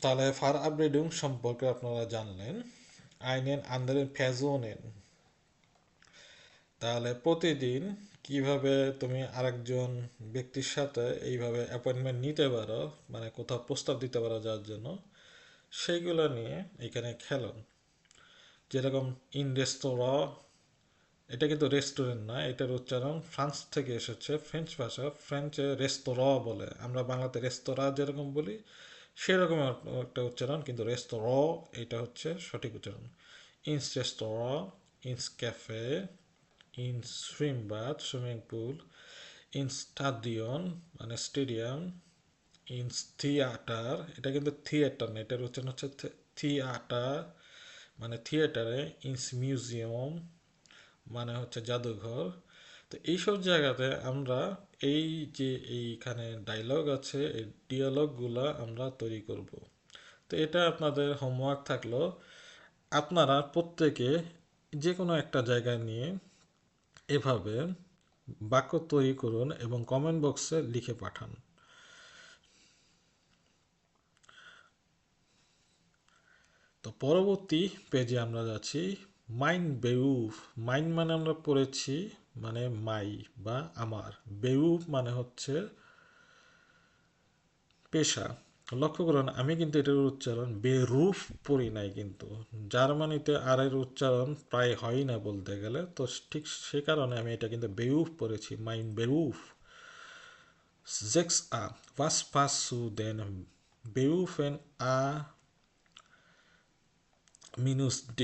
তাহলে ফার আবরেডুং সম্পর্কে আপনারা জানলেন। আইনেন আন্দারেন প্যাজোনেন তাহলে প্রতিদিন কিভাবে তুমি আরেকজন ব্যক্তির সাথে এইভাবে অ্যাপয়েন্টমেন্ট নিতে পারো, মানে কোথাও প্রস্তাব দিতে পারো যার জন্য, সেইগুলো নিয়ে এখানে খেলো। যেরকম ইন রেস্তোরাঁ, এটা কিন্তু রেস্টুরেন্ট না, এটার উচ্চারণ ফ্রান্স থেকে এসেছে, ফ্রেঞ্চ ভাষা, ফ্রেঞ্চে রেস্তোরাঁ বলে, আমরা বাংলাতে রেস্তোরাঁ যেরকম বলি সেরকম একটা উচ্চারণ, কিন্তু রেস্তোরাঁ এটা হচ্ছে সঠিক উচ্চারণ। ইনস রেস্তোরাঁ, ইনস ক্যাফে, ইন সুইমবাথ সুইমিং পুল, ইন স্টাডিয়ন মানে স্টেডিয়াম, ইন থিয়েটার, এটা কিন্তু থিয়েটার না, এটার উচ্চারণ হচ্ছে থিয়েটার মানে থিয়েটারে, ইনস মিউজিয়াম মানে হচ্ছে জাদুঘর। তো এইসব জায়গাতে আমরা এই যে এইখানে ডায়লগ আছে, এই ডিয়ালগগুলা আমরা তৈরি করব। তো এটা আপনাদের হোমওয়ার্ক থাকলো, আপনারা প্রত্যেকে যে কোনো একটা জায়গায় নিয়ে এভাবে বাক্য তৈরি করুন এবং কমেন্ট বক্সে লিখে পাঠান। তো পরবর্তী পেজে আমরা যাচ্ছি। মাইন বেউফ, মাইন মানে আমরা পড়েছি মানে মাই বা আমার, বেউফ মানে হচ্ছে পেশা। লক্ষ্য করুন আমি কিন্তু এটার উচ্চারণ বেরুফ পড়ি নাই, কিন্তু জার্মানিতে আর এর উচ্চারণ প্রায় হয় না বলতে গেলে, তো ঠিক সে কারণে আমি এটা কিন্তু বেউফ পড়েছি, mine বেউফ। Sechs A. Was passt zu den Berufen A minus D?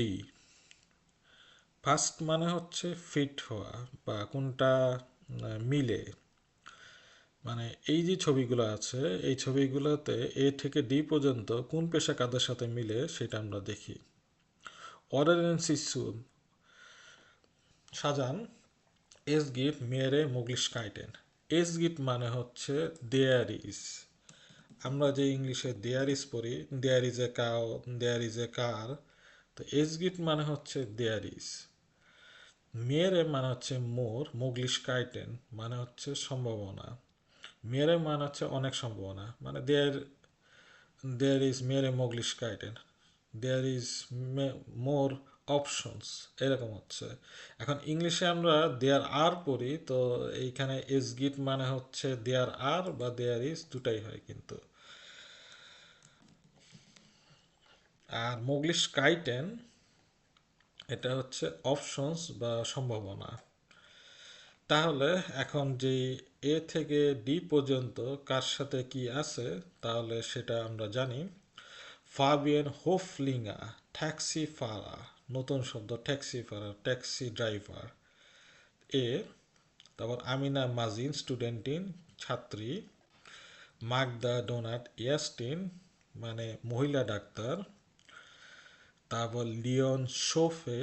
First মানে হচ্ছে ফিট হওয়া বা কোনটা মিলে, মানে এই যে ছবিগুলো আছে এই ছবিগুলোতে এ থেকে ডি পর্যন্ত কোন পেশা কাদের সাথে মিলে সেটা আমরা দেখি। অর্ডারেন শিশু সাজান এস গিট মেরে মুগলিশ কাইটেন। এস গিট মানে হচ্ছে দেয়ার ইজ, আমরা যে ইংলিশে দেয়ার ইজ পড়ি, there is a cow, there is a car, তো এস গিট মানে হচ্ছে দেয়ার ইজ। মেরে মানে হচ্ছে মোর, মুগলিশ কাইটেন মানে হচ্ছে সম্ভাবনা, মেরে মানে হচ্ছে অনেক সম্ভাবনা, মানে দেয়ার দেয়ার ইজ মেরে মুগলিশ কাইটেন, দেয়ার ইজ মোর অপশনস, এরকম হচ্ছে। এখন ইংলিশে আমরা দেয়ার আর পড়ি, তো এইখানে এস গিট মানে হচ্ছে দেয়ার আর বা দেয়ার ইজ দুটাই হয় কিন্তু। আর মুগলিশ কাইটেন এটা হচ্ছে অপশনস বা সম্ভাবনা। তাহলে এখন যে এ থেকে ডি পর্যন্ত কার সাথে কি আছে তাহলে সেটা আমরা জানি। ফাবিয়েন হোফলিঙ্গা ট্যাক্সি ফারা, নতুন শব্দ ট্যাক্সি ফারা, ট্যাক্সি ড্রাইভার এ। তারপর আমিনা মাজিন স্টুডেন্টিন ছাত্রী, মাগদা ডোনাট ইয়াস্টিন মানে মহিলা ডাক্তার, তারপর লিওন শোফে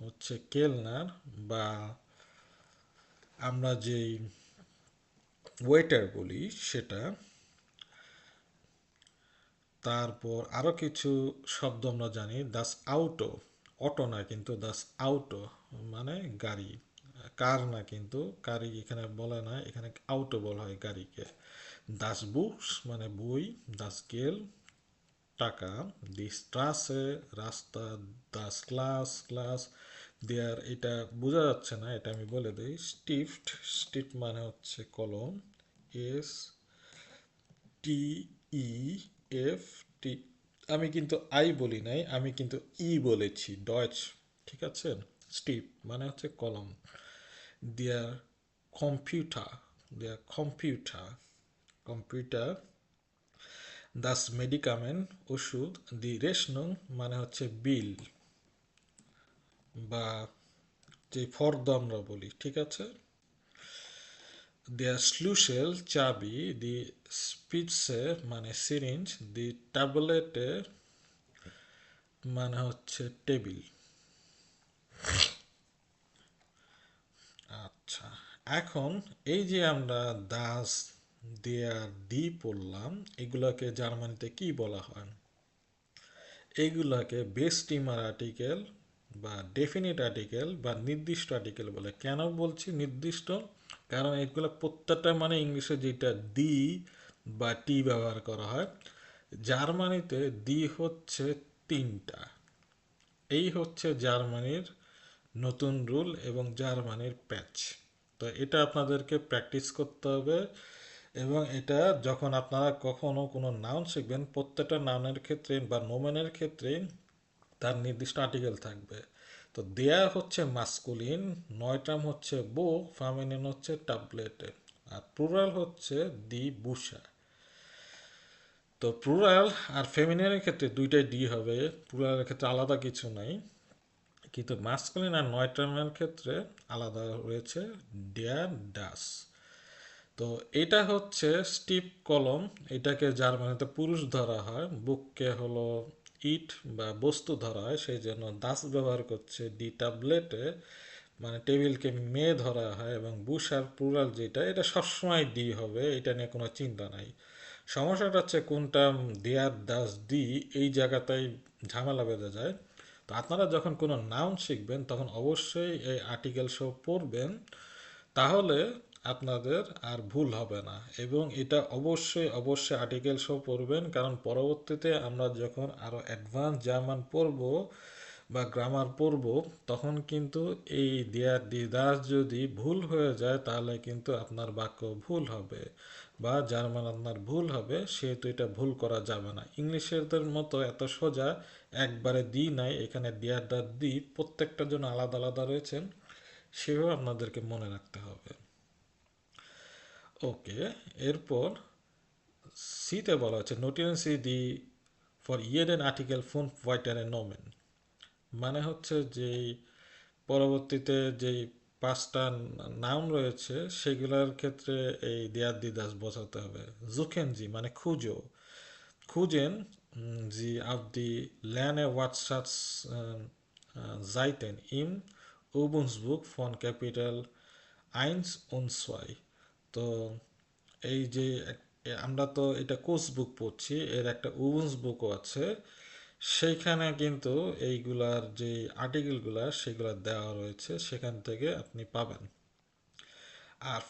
হচ্ছে কেলনার বা আমরা যেই ওয়েটার বলি সেটা। তারপর আরও কিছু শব্দ আমরা জানি, দাস আউটো, অটো না কিন্তু দাস আউটো মানে গাড়ি, কার না কিন্তু, গাড়ি এখানে বলে না, এখানে আউটো বলা হয় গাড়িকে। দাস বুকস মানে বই, দাস গেল টাকা, দি স্ট্রাসে রাস্তা, দাস ক্লাস ক্লাস, দেয়ার এটা বোঝা যাচ্ছে না, এটা আমি বলে দিই। স্টিফট, স্টিফট মানে হচ্ছে কলম, S T E F T, আমি কিন্তু আই বলি নাই, আমি কিন্তু ই বলেছি, ডয়েচ, ঠিক আছে। স্টিপ মানে হচ্ছে কলম। দেয়ার কম্পিউটার, দেয়ার কম্পিউটার, কম্পিউটার। দাস মেডিকামেন্ট ওষুধ, দি রেশনং মানে হচ্ছে বিল বা যে ফর্দ আমরা বলি, ঠিক আছে। দেয়ার স্লুশেল চাবি, দি স্পিডসে মানে সিরিঞ্জ, দি ট্যাবলেটে মানে হচ্ছে টেবিল। আচ্ছা, এখন এই যে আমরা দাস দেয়ার দি পড়লাম, এগুলোকে জার্মানিতে কি বলা হয়? এইগুলাকে বেস্টিমার আর্টিকেল বা ডেফিনিট আর্টিকেল বা নির্দিষ্ট আর্টিকেল বলে। কেন বলছি নির্দিষ্ট? কারণ এগুলো প্রত্যেকটা মানে ইংলিশে যেটা দি বা টি ব্যবহার করা হয়, জার্মানিতে দি হচ্ছে তিনটা। এই হচ্ছে জার্মানির নতুন রুল এবং জার্মানির প্যাচ। তো এটা আপনাদেরকে প্র্যাকটিস করতে হবে, এবং এটা যখন আপনারা কখনো কোনো নাউন শিখবেন, প্রত্যেকটা নাউনের ক্ষেত্রে বা নোমেনের ক্ষেত্রে তার নির্দিষ্ট আর্টিকেল থাকবে। তো দেয়া হচ্ছে মাস্কুলিন, নয়টাম হচ্ছে বো, ফেমিনিন হচ্ছে টাবলেটে, আর প্লুরাল হচ্ছে দি বুসা। তো প্লুরাল আর ফেমিনিনের ক্ষেত্রে দুইটাই ডি হবে, প্লুরালের ক্ষেত্রে আলাদা কিছু নাই, কিন্তু মাস্কুলিন আর নয়টামের ক্ষেত্রে আলাদা রয়েছে ডেয়ার ডাস। তো এটা হচ্ছে স্টিপ কলম, এটাকে জার্মানিতে পুরুষ ধরা হয়, বুককে হলো ইট বা বস্তু ধরা হয়, সেই জন্য দাস ব্যবহার করছে। ডি ট্যাবলেটে মানে টেবিলকে মেয়ে ধরা হয়, এবং বুসার প্লুরাল যেটা, এটা সবসময় ডি হবে, এটা নিয়ে কোনো চিন্তা নাই। সমস্যাটা হচ্ছে কোনটা দেয়ার দাস ডি, এই জায়গাটাই ঝামেলা বেঁধে যায়। তো আপনারা যখন কোনো নাউন শিখবেন তখন অবশ্যই এই আর্টিকেল সহ পড়বেন, তাহলে আপনাদের আর ভুল হবে না। এবং এটা অবশ্যই অবশ্যই আর্টিকেল সহ পড়বেন, কারণ পরবর্তীতে আমরা যখন আরও অ্যাডভান্স জার্মান পড়ব বা গ্রামার পড়ব, তখন কিন্তু এই দেয়ার দিদার যদি ভুল হয়ে যায় তাহলে কিন্তু আপনার বাক্য ভুল হবে বা জার্মান আপনার ভুল হবে, সেহেতু এটা ভুল করা যাবে না। ইংলিশেরদের মতো এত সোজা একবারে দি নাই, এখানে দেয়ার দার দি প্রত্যেকটার জন্য আলাদা আলাদা রয়েছে, সেভাবে আপনাদেরকে মনে রাখতে হবে। ওকে, এরপর সিতে বলা হচ্ছে নোটিয়েন সি দি ফর ইয়েডেন আর্টিকেল ফোন হোয়াইটারে নোমেন, মানে হচ্ছে যে পরবর্তীতে যেই পাঁচটা নাউন রয়েছে সেগুলোর ক্ষেত্রে এই দেয়ার দিদাস বোঝাতে হবে। জুকেনজি মানে খুঁজো, খুঁজেন জি আপ দি ল্যানে হোয়াটসাটস জাইটেন ইম উবুন্সবুক ফন ক্যাপিটাল আইনস উনসওয়াই। তো এই যে আমরা তো এটা কোর্স বুক পড়ছি, এর একটা উবুন্স বুকও আছে, সেইখানে কিন্তু এইগুলার যে আর্টিকেলগুলা সেগুলো দেওয়া রয়েছে, সেখান থেকে আপনি পাবেন। আর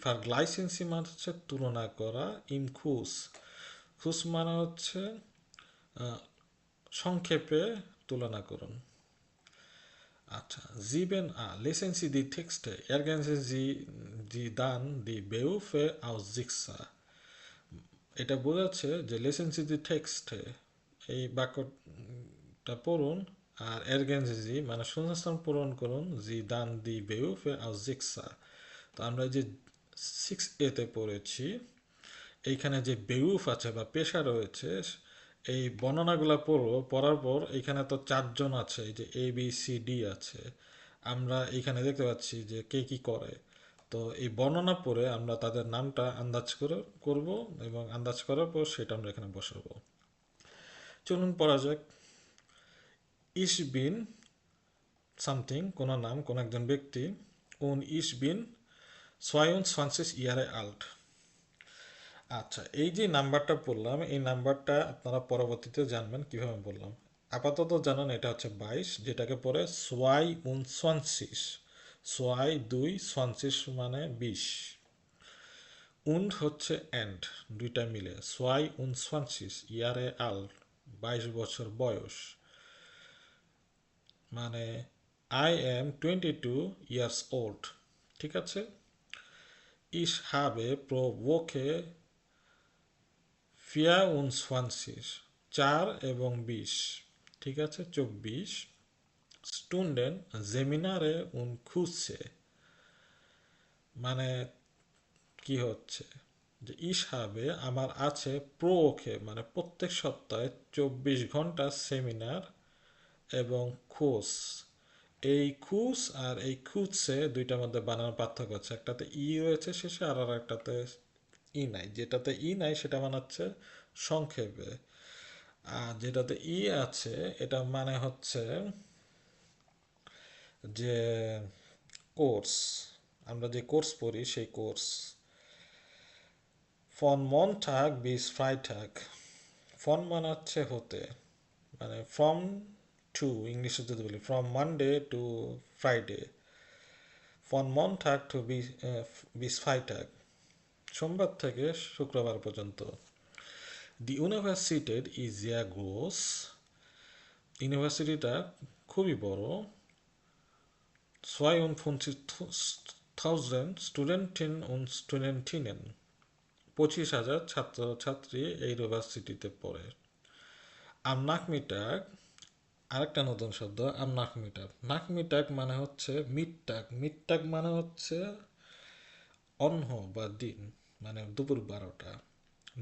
ফার্গ্লাইসেন্সি মানে হচ্ছে তুলনা করা, ইন খুস, খুস মানে হচ্ছে সংক্ষেপে তুলনা করুন। আচ্ছা, জিবেন lesen Sie die Texte, ergänzen Sie die dann die Berufe aus Sixa। এটা বোঝাচ্ছে যে লেসেন সি দি টেক্সটে, এই বাক্যটা পড়ুন, আর এরগেনজি মানে শূন্যস্থান পূরণ করুন, জি দান দি বেউফে আউস জিক্সা। তো আমরা যে 6A-তে পড়েছি, এইখানে যে বেউফ আছে বা পেশা রয়েছে, এই বর্ণনাগুলো পড়বো, পড়ার পর এখানে তো চারজন আছে, এই যে ABCD আছে, আমরা এখানে দেখতে পাচ্ছি যে কে কি করে। তো এই বর্ণনা পড়ে আমরা তাদের নামটা আন্দাজ করে করব, এবং আন্দাজ করার পর সেটা আমরা এখানে বসাবো। চলুন পড়া যাক। ইস বিন সামথিং, কোনো নাম, কোন একজন ব্যক্তি, উন ইস বিন 22 ইয়ারে আল্ট। আচ্ছা, এই যে নাম্বারটা পড়লাম, এই নাম্বারটা আপনারা পরবর্তীতে জানবেন কিভাবে বললাম। আপাতত জানেন এটা হচ্ছে 22, যেটাকে পরে সোয়াই উনসওয়ানসিস, সোয়াই 2 মানে 20, উন্ড হচ্ছে এন্ড, দুইটা মিলে সোয়াই উনসওয়ানসিস ইয়ারে আল, 22 বছর বয়স, মানে আই এম 22 ইয়ার্স ওল্ড। ঠিক আছে। ইস হাবে প্রো ওকে 24, 4 এবং 20, ঠিক আছে 24, স্টুডেন্ট জেমিনারে উন খুঁজছে, মানে কি হচ্ছে যে ইস হাবে আমার আছে, প্রো ওকে মানে প্রত্যেক সপ্তাহে 24 ঘন্টা সেমিনার, এবং খোঁজ, এই খুস আর এই খুঁজছে দুইটার মধ্যে বানানোর পার্থক্য আছে, একটাতে ই রয়েছে শেষে, আর একটাতে ই নাই। যেটাতে ই নাই সেটা মানে হচ্ছে সংক্ষেপে, আর যেটাতে ই আছে এটা মানে হচ্ছে যে কোর্স, আমরা যে কোর্স পড়ি সেই কোর্স। ফন মনটাগ বিস ফ্রাইটাগ, ফন মানে হচ্ছে হতে, মানে ফ্রম টু, ইংলিশে যদি বলি ফ্রম মানডে টু ফ্রাইডে, ফন মনটাগ টু বিস ফ্রাইটাগ, সোমবার থেকে শুক্রবার পর্যন্ত। দি ইউনিভার্সিটেড ইজ ইয়া গ্রোস, ইউনিভার্সিটিটা খুবই বড়। 52.000 Studentinnen und Studentinnen, 25,000 ছাত্রছাত্রী এই ইউনিভার্সিটিতে পড়ে। আম নাকমিটাক, আরেকটা নতুন শব্দ, আম নাকমিটাক। নাকমিটাক মানে হচ্ছে মিডটাক, মিডটাক মানে হচ্ছে অহ্ন বা দিন, মানে দুপুর 12টা।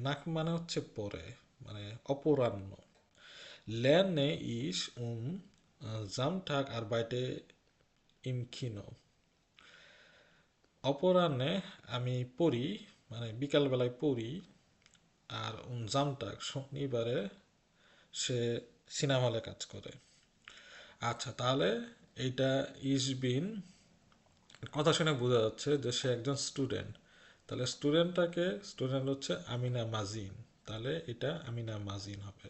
নাক মানে হচ্ছে পরে, মানে অপরাহ্ন। Lerne ich Samstag arbeite im Kino. অপরাহ্নে আমি পড়ি, মানে বিকালবেলায় পড়ি। আর জামটাক শনিবারে সে সিনেমা হলে কাজ করে। আচ্ছা, তাহলে এইটা ইসবিন কথা শুনে বোঝা যাচ্ছে যে সে একজন স্টুডেন্ট। তাহলে স্টুডেন্ট হচ্ছে আমিনা মাজিন। তাহলে এটা আমিনা মাজিন হবে।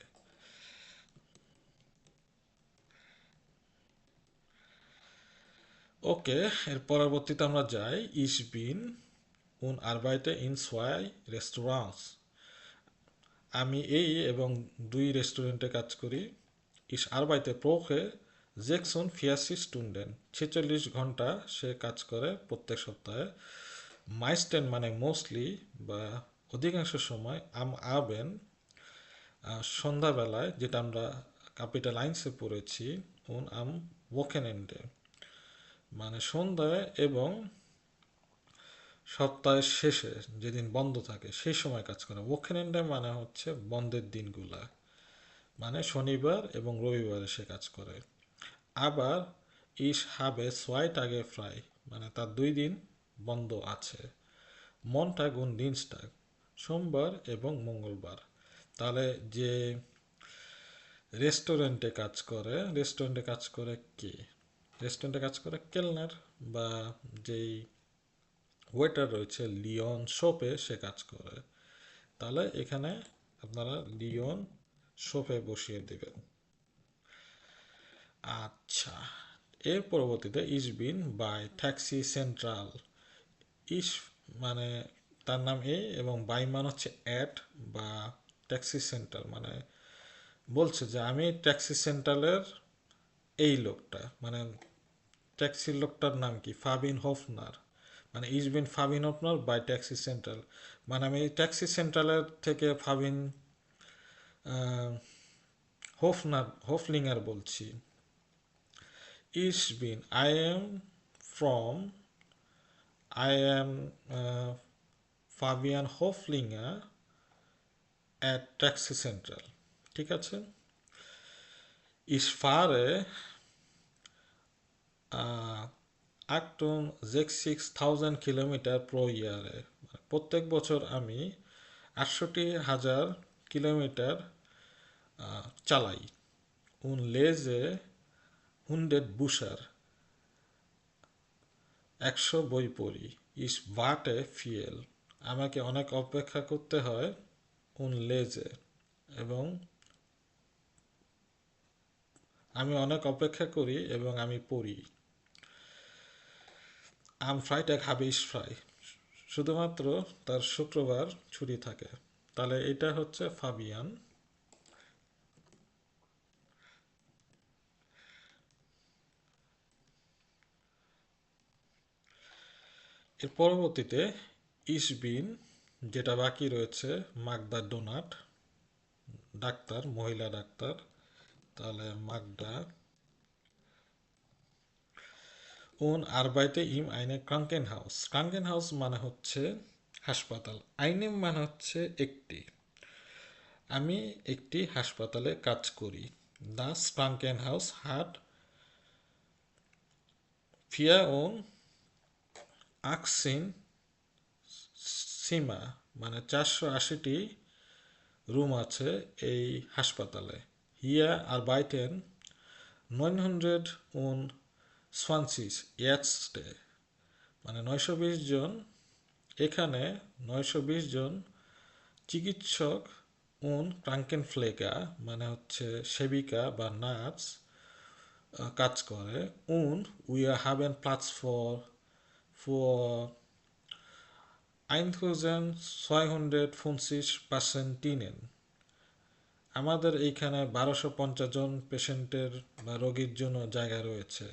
ওকে, এর পরবর্তীতে আমরা যাই। ইসবিন উন আরবাইটে ইন সোয়াই রেস্টুরান্টস। আমি এই এবং 2 রেস্টুরেন্টে কাজ করি। ইস আরবাইতে প্রোখে 46 স্টুডেন্ট, 46 ঘন্টা সে কাজ করে প্রত্যেক সপ্তাহে। মাইস্টেন মানে মোস্টলি বা অধিকাংশ সময়, আম আবেন সন্ধ্যাবেলায়, যেটা আমরা ক্যাপিটাল আইনসে পড়েছি, আম ওকেনেন্ডে মানে সন্ধ্যায় এবং সপ্তাহের শেষে যেদিন বন্ধ থাকে সেই সময় কাজ করে। ওকেনেন্ডে মানে হচ্ছে বন্ধের দিনগুলা, মানে শনিবার এবং রবিবারে সে কাজ করে। আবার ইস হাবে সোয়াইট আগে ফ্রাই, মানে তার 2 দিন বন্ধ আছে। মনটাগ উন ডিনস্টাগ, সোমবার এবং মঙ্গলবার। তাহলে যে রেস্টুরেন্টে কাজ করে কে? রেস্টুরেন্টে কাজ করে কেলনার, বা যেই ওয়েটার রয়েছে লিওন শপে সে কাজ করে। তাহলে এখানে আপনারা লিওন শপে বসিয়ে দেবেন। আচ্ছা, এর পরবর্তীতে ইসবিন বাই ট্যাক্সি সেন্ট্রাল। ইস মানে তার নাম এবং বাই মান হচ্ছে অ্যাট বা ট্যাক্সি সেন্ট্রাল, মানে বলছে যে আমি ট্যাক্সি সেন্ট্রালের এই লোকটা, মানে ট্যাক্সির লোকটার নাম কি? Fabian Hofner. মানে ইস বিন ফাবিন হোফনার বাই ট্যাক্সি সেন্ট্রাল, মানে আমি ট্যাক্সি সেন্ট্রালের থেকে ফাবিন হোফলিঙ্গার বলছি। ইস বিন I am Fabian Hoflinger at taxi central. ঠিক আছে। Ich fahre 68.000 কিলোমিটার প্রো ইয়ারে। প্রত্যেক বছর আমি 68,000 কিলোমিটার চালাই। উন লেজে 100 বুশার, 100 বই পড়ি। ইস ভাটে ফিয়েল, আমাকে অনেক অপেক্ষা করতে হয়। উন লেজে, এবং আমি অনেক অপেক্ষা করি এবং আমি পড়ি। আম ফ্রাইটে হাবিস ফ্রাই, শুধুমাত্র তার শুক্রবার ছুটি থাকে। তাহলে এটা হচ্ছে ফাবিয়ান। এর পরবর্তীতে ইসবিন, যেটা বাকি রয়েছে, মাগদা ডোনাট, ডাক্তার, মহিলা ডাক্তার। তাহলে মাগদা উন আরবাইতে ইম আইনে ক্রাঙ্কেন হাউস। ক্রাঙ্কেন হাউস মানে হচ্ছে হাসপাতাল, আইনেম মানে হচ্ছে একটি। আমি একটি হাসপাতালে কাজ করি। দাস ক্রাঙ্কেন হাউস হাট ফিয়া ওন আকসিন সীমা, মানে 480টি রুম আছে এই হাসপাতালে। হিয়া আর বাইটেন 920 ইয়ার্সটে, মানে 920 জন। এখানে 920 জন চিকিৎসক ক্রাঙ্কেন ফ্লেগা, মানে হচ্ছে সেবিকা বা নার্স কাজ করে। উই হ্যাভেন প্লাটস ফর 1650 আমাদের এইখানে 1250 জন পেশেন্টের বা রোগীর জন্য জায়গা রয়েছে।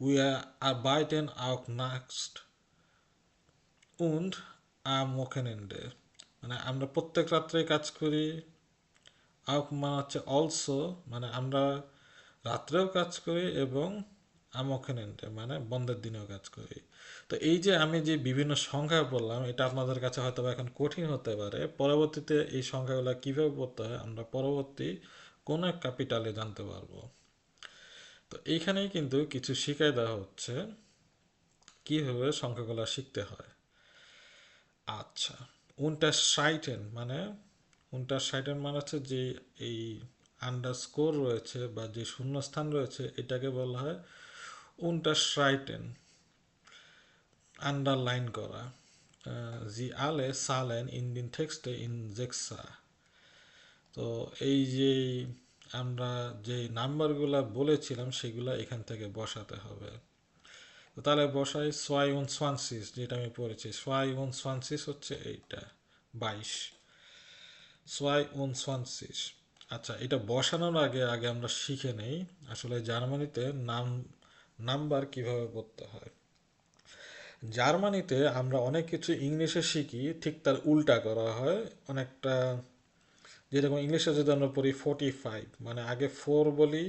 Wir arbeiten auch nachts und am Wochenende। মানে আমরা প্রত্যেক রাত্রে কাজ করি। আউক মানে হচ্ছে অলসো, মানে আমরা রাত্রেও কাজ করি এবং am Wochenende মানে বন্ধের দিনেও কাজ করি। তো এই যে আমি যে বিভিন্ন সংখ্যা বললাম, এটা আপনাদের কাছে হয়তো বা এখন কঠিন হতে পারে। পরবর্তীতে এই সংখ্যাগুলো কিভাবে পড়তে হয় আমরা পরবর্তী কোন এক ক্যাপিটালে জানতে পারবো। তো এইখানেই কিন্তু কিছু শিখাই দেওয়া হচ্ছে কিভাবে সংখ্যাগুলো শিখতে হয়। আচ্ছা, unterscheiden মানে unterscheiden মানে হচ্ছে যে এই আন্ডারস্কোর রয়েছে বা যে শূন্যস্থান রয়েছে এটাকে বলা হয় unterscheiden, আন্ডারলাইন করা। Sie alle Zahlen in den Texte in Sechser। তো এই যে আমরা যে নাম্বারগুলা বলেছিলাম সেগুলা এখান থেকে বসাতে হবে। তো তাহলে বসাই সোয়াই উন সোয়ানসিস, যেটা আমি পড়েছি সোয়াই উন সোয়ানসিস হচ্ছে এইটা 22, সোয়াই উন সোয়ানসিস। আচ্ছা, এটা বসানোর আগে আগে আমরা শিখে নেই আসলে জার্মানিতে নাম্বার কিভাবে পড়তে হয়। জার্মানিতে আমরা অনেক কিছু ইংলিশে শিখি, ঠিক তার উল্টা করা হয় অনেকটা। যেরকম ইংলিশে যদি আমরা পড়ি 45, মানে আগে ফোর বলি,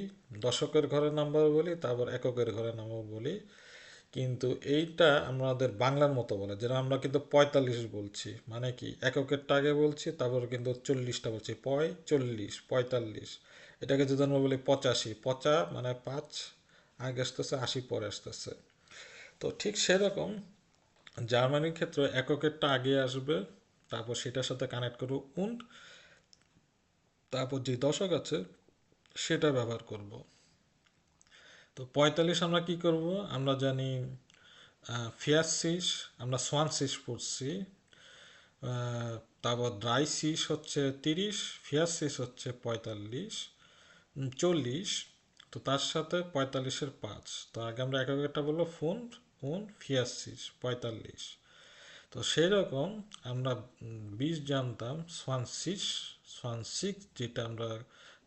দশকের ঘরের নাম্বার বলি, তারপর এককের ঘরের নাম্বার বলি। কিন্তু এইটা আমাদের বাংলার মতো বলে, যেটা আমরা কিন্তু 45 বলছি, মানে কি এককেরটা আগে বলছি তারপর কিন্তু 40টা বলছি, 40, 45। এটাকে যদি আমরা বলি 85, পচা মানে 5 আগে আসতেছে, 80 পরে আসতেছে। তো ঠিক সেরকম জার্মানির ক্ষেত্রে এককেরটা আগে আসবে, তারপর সেটার সাথে কানেক্ট করবো উন্ড, তারপর যে দশক আছে সেটা ব্যবহার করব। তো 45 আমরা কি করব, আমরা জানি ফিয়াসিস, আমরা সোয়ানসিস পড়ছি। তারপর ড্রাইসিস হচ্ছে 30, ফিয়াসিস হচ্ছে 45, 40। তো তার সাথে 45-এর 5। তো আগে আমরা একটা বললো ফুন্ড উন ফিয়াসিস 45। তো সেই রকম আমরা 20 জানতাম, সোয়ানসিস, সোয়ানসিক্স যেটা আমরা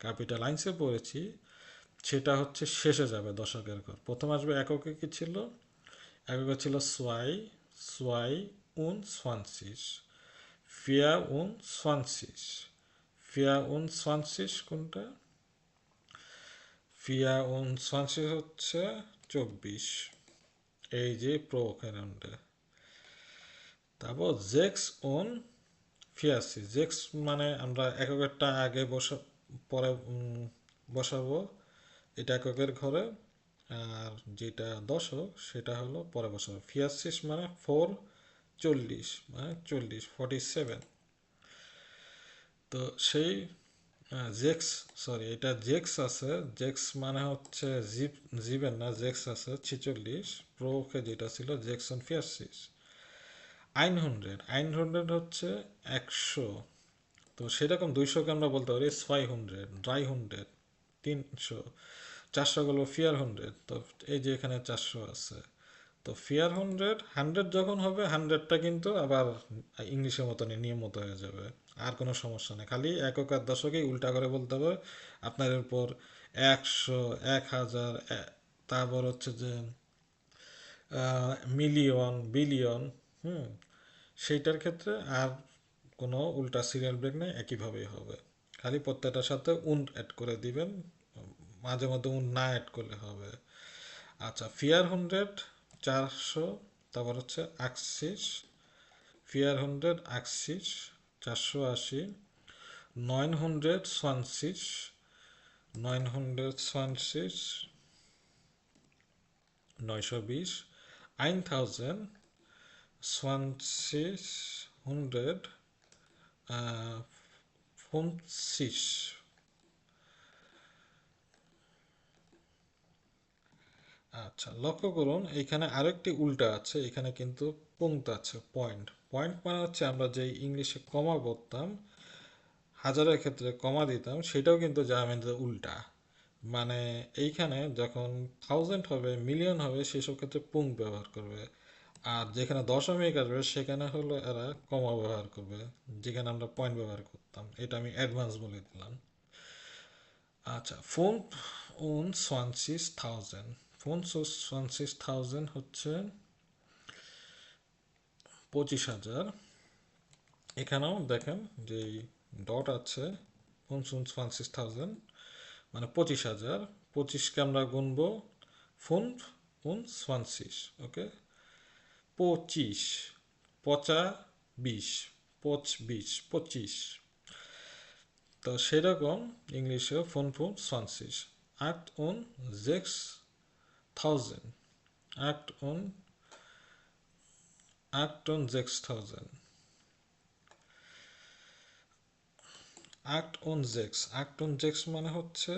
ক্যাপিটাল আইনসে পড়েছি সেটা হচ্ছে শেষে যাবে দশকের ঘর। প্রথম আসবে এককে কি ছিল, এককে ছিল সোয়াই, সোয়াই উন সোয়ানসিস, ফিয়া উন সোয়ানসিস। ফিয়া উন সোয়ানসিস কোনটা, ফিয়া উন সোয়ানসিস হচ্ছে 24, এই যে প্রোখানেন্ডে। তারপর জেক্স উন ফিয়াসি, জেক্স মানে আমরা এককেরটা আগে পরে বসাবো, এটা এককের ঘরে। আর যেটা দশক সেটা হলো পরে বসাবো। ফিয়াসিস মানে 40, মানে 40, 47। তো সেই জেক্স, সরি এটা জেক্স আছে, জেক্স মানে হচ্ছে জিবেন না, জেক্স আছে 46, প্রোকে যেটা ছিল জেকসন ফিয়াসিস। 100 হচ্ছে 100। তো সেরকম 200কে আমরা বলতে পারি 200, 300, 300। 400 গুলো ফিয়ার 100। তো এই যে এখানে 400 আছে। তো ফিয়ার 100 যখন হবে 100টা কিন্তু আবার ইংলিশের মতনই নিয়ম মতো হয়ে যাবে। আর কোনো সমস্যা নেই, খালি একক আর দশকেই উল্টা করে বলতে হবে। আপনার উপর 100, 1000, তারপর হচ্ছে যে মিলিয়ন, বিলিয়ন, হুম, সেইটার ক্ষেত্রে আর কোনো উল্টা সিরিয়াল ব্রেক নেই, একইভাবেই হবে। খালি প্রত্যেকটার সাথে উন অ্যাড করে দিবেন, মাঝে মধ্যে উন না অ্যাড করলে হবে। আচ্ছা, ফিয়ার 400, তারপর হচ্ছে আক্সিস, ফিয়ার আক্সিস 480, 920, 920, 920, 1000, 20, 50। আচ্ছা, লক্ষ্য করুন এখানে আরেকটি উল্টা আছে, এখানে কিন্তু পংক্ত আছে, পয়েন্ট। পয়েন্ট মানে হচ্ছে আমরা যে ইংলিশে কমা বলতাম, হাজারের ক্ষেত্রে কমা দিতাম, সেটাও কিন্তু জার্মানিতে উল্টা। মানে এইখানে যখন থাউজেন্ড হবে, মিলিয়ন হবে, সেসব ক্ষেত্রে পুংক্ট ব্যবহার করবে। আর যেখানে দশমিক আসবে সেখানে হলো এরা কমা ব্যবহার করবে, যেখানে আমরা পয়েন্ট ব্যবহার করতাম। এটা আমি অ্যাডভান্স বলে দিলাম। আচ্ছা, 25.000, 25,000 হচ্ছে 25,000। এখানেও দেখেন যে ডট আছে 25,000 মানে 25,000। 25কে আমরা গুনবো 25, ওকে, 25, পচা 20, 25, তো সেরকম ইংলিশে 25, 28,000, 28,000, 28,000 মানে হচ্ছে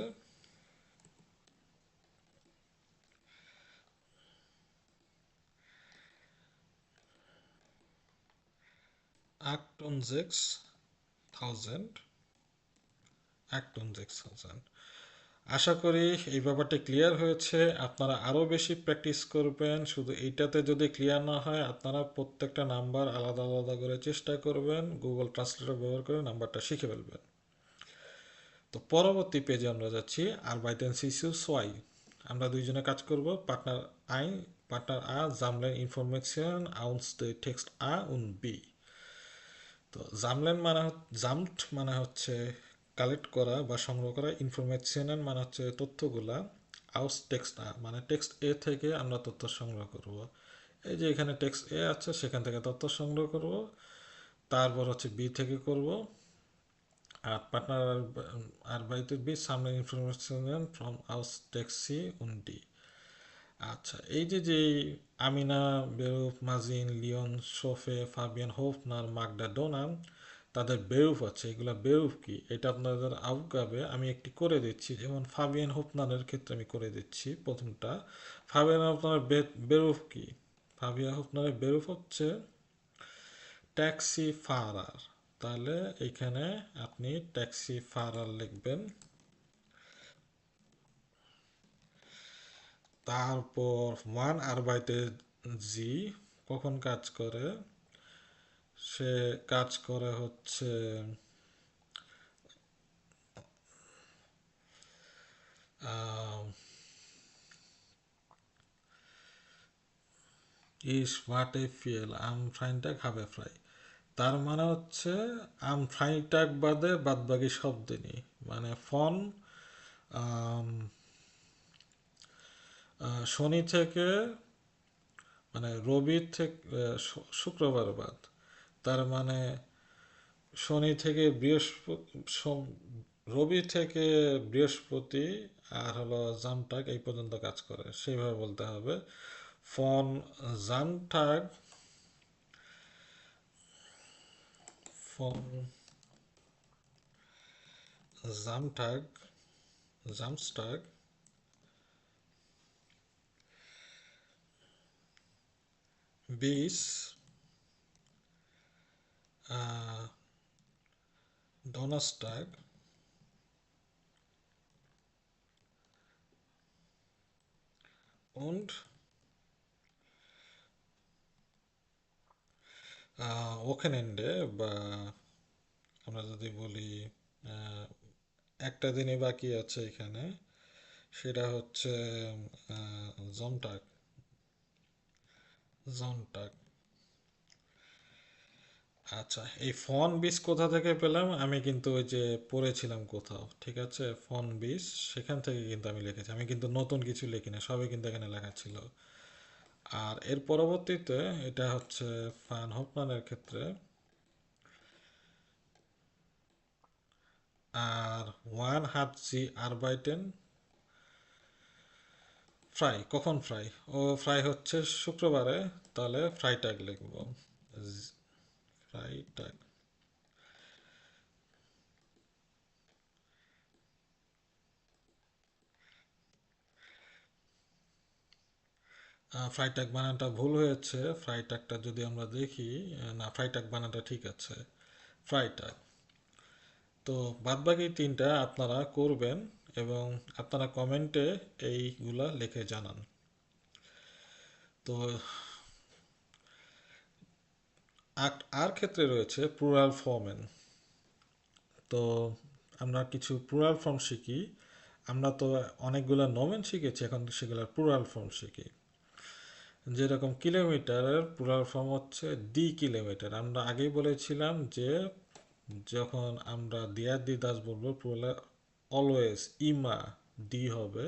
28,000, 28,000। আশা করি এই ব্যাপারটি ক্লিয়ার হয়েছে। আপনারা আরও বেশি প্র্যাকটিস করবেন। শুধু এইটাতে যদি ক্লিয়ার না হয়, আপনারা প্রত্যেকটা নাম্বার আলাদা আলাদা করে চেষ্টা করবেন, গুগল ট্রান্সলেটর ব্যবহার করে নাম্বারটা শিখে ফেলবেন। তো পরবর্তী পেজে আমরা যাচ্ছি, Arbeiten Sie zu zweit। আমরা দুইজনে কাজ করব। Partner a sammeln Informationen aus dem Text A und B। তো জাম্পড মানে হচ্ছে কালেক্ট করা বা সংগ্রহ করা, ইনফরমেশন মানে হচ্ছে তথ্যগুলা, আউস টেক্সট আ মানে টেক্সট এ থেকে আমরা তথ্য সংগ্রহ করব। এই যে এখানে টেক্সট এ আছে, সেখান থেকে তথ্য সংগ্রহ করব। তারপর হচ্ছে বি থেকে করব। আর পার্টনার আর বাইতে বি সামনে ইনফরমেশন ফ্রম আউস টেক্সট সি উন ডি। আচ্ছা, এই যে আমিনা, বেরুফ, মাজিন, লিওন, সোফে, ফাবিয়ান, হোফনার, মাগদা, ডোনাম, তাদের বেরুফ আছে। এগুলা বেরুফ কি এটা আপনাদের আউটগাবে আমি একটি করে দিচ্ছি। যেমন ফাবিয়ান হোফনারের ক্ষেত্রে আমি করে দিচ্ছি প্রথমটা। ফাবিয়ান হোফনারের বেরুফ কি? ফাবিয়ান হোফনারের বেরুফ হচ্ছে ট্যাক্সি ফারার। তাহলে এখানে আপনি ট্যাক্সি ফারার লিখবেন। তারপর ওয়ান আরবাইতে জি কখন কাজ করে? সে কাজ করে হচ্ছে ইস হোয়াট এ ফিল আম ফ্রাইনটা খাবে ফ্রাই। তার মানে হচ্ছে আম ফ্রাইটাক বাদে বাদবাকি সব দিনই, মানে ফন শনি থেকে মানে রবি থেকে শুক্রবার বাদ। তার মানে শনি থেকে বৃহস্পতি, রবি থেকে বৃহস্পতি আর হলো জামটাক এই পর্যন্ত কাজ করে, সেইভাবে বলতে হবে। ফন জামটাগ, ফন জামটাগ, জামস্টাগ বিস ডোনাস্টাগ und ওকেনেন্ডে, বা আমরা যদি বলি আহ, একটা দিনই বাকি আছে এখানে, সেটা হচ্ছে জমটাক, জমটাক। আচ্ছা, এই ফন বিস কোথা থেকে পেলাম? আমি কিন্তু ওই যে পড়েছিলাম কোথাও, ঠিক আছে, ফন বিস, সেখান থেকে কিন্তু আমি লিখেছি। আমি কিন্তু নতুন কিছু লিখি না, সবই কিন্তু এখানে লেখা ছিল। আর এর পরবর্তীতে এটা হচ্ছে ফান হোফম্যানের ক্ষেত্রে। আর ওয়ান হাত জি আরবাইটেন ফ্রাই, কখন ফ্রাই? ও ফ্রাই হচ্ছে শুক্রবারে, তাহলে ফ্রাইটাগ লিখব, ফ্রাইটাগ। ফ্রাইটাগ বানানটা ভুল হয়েছে। ফ্রাইটাগটা যদি আমরা দেখি, না, ফ্রাইটাগ বানানটা ঠিক আছে, ফ্রাইটাগ। তো বাদবাকি তিনটা আপনারা করবেন এবং আপনারা কমেন্টে এইগুলা লিখে জানান। তো আর ক্ষেত্রে রয়েছে প্লুরাল ফর্মেন। তো আমরা কিছু প্লুরাল ফর্ম শিখি। আমরা তো অনেকগুলো নোমেন শিখেছি, এখন সেগুলোর প্লুরাল ফর্ম শিখি। যেরকম কিলোমিটারের প্লুরাল ফর্ম হচ্ছে ডি কিলোমিটার। আমরা আগেই বলেছিলাম যে যখন আমরা দেয়ার দি দাস বলবো প্লুরাল অলওয়েজ ইমা ডি হবে,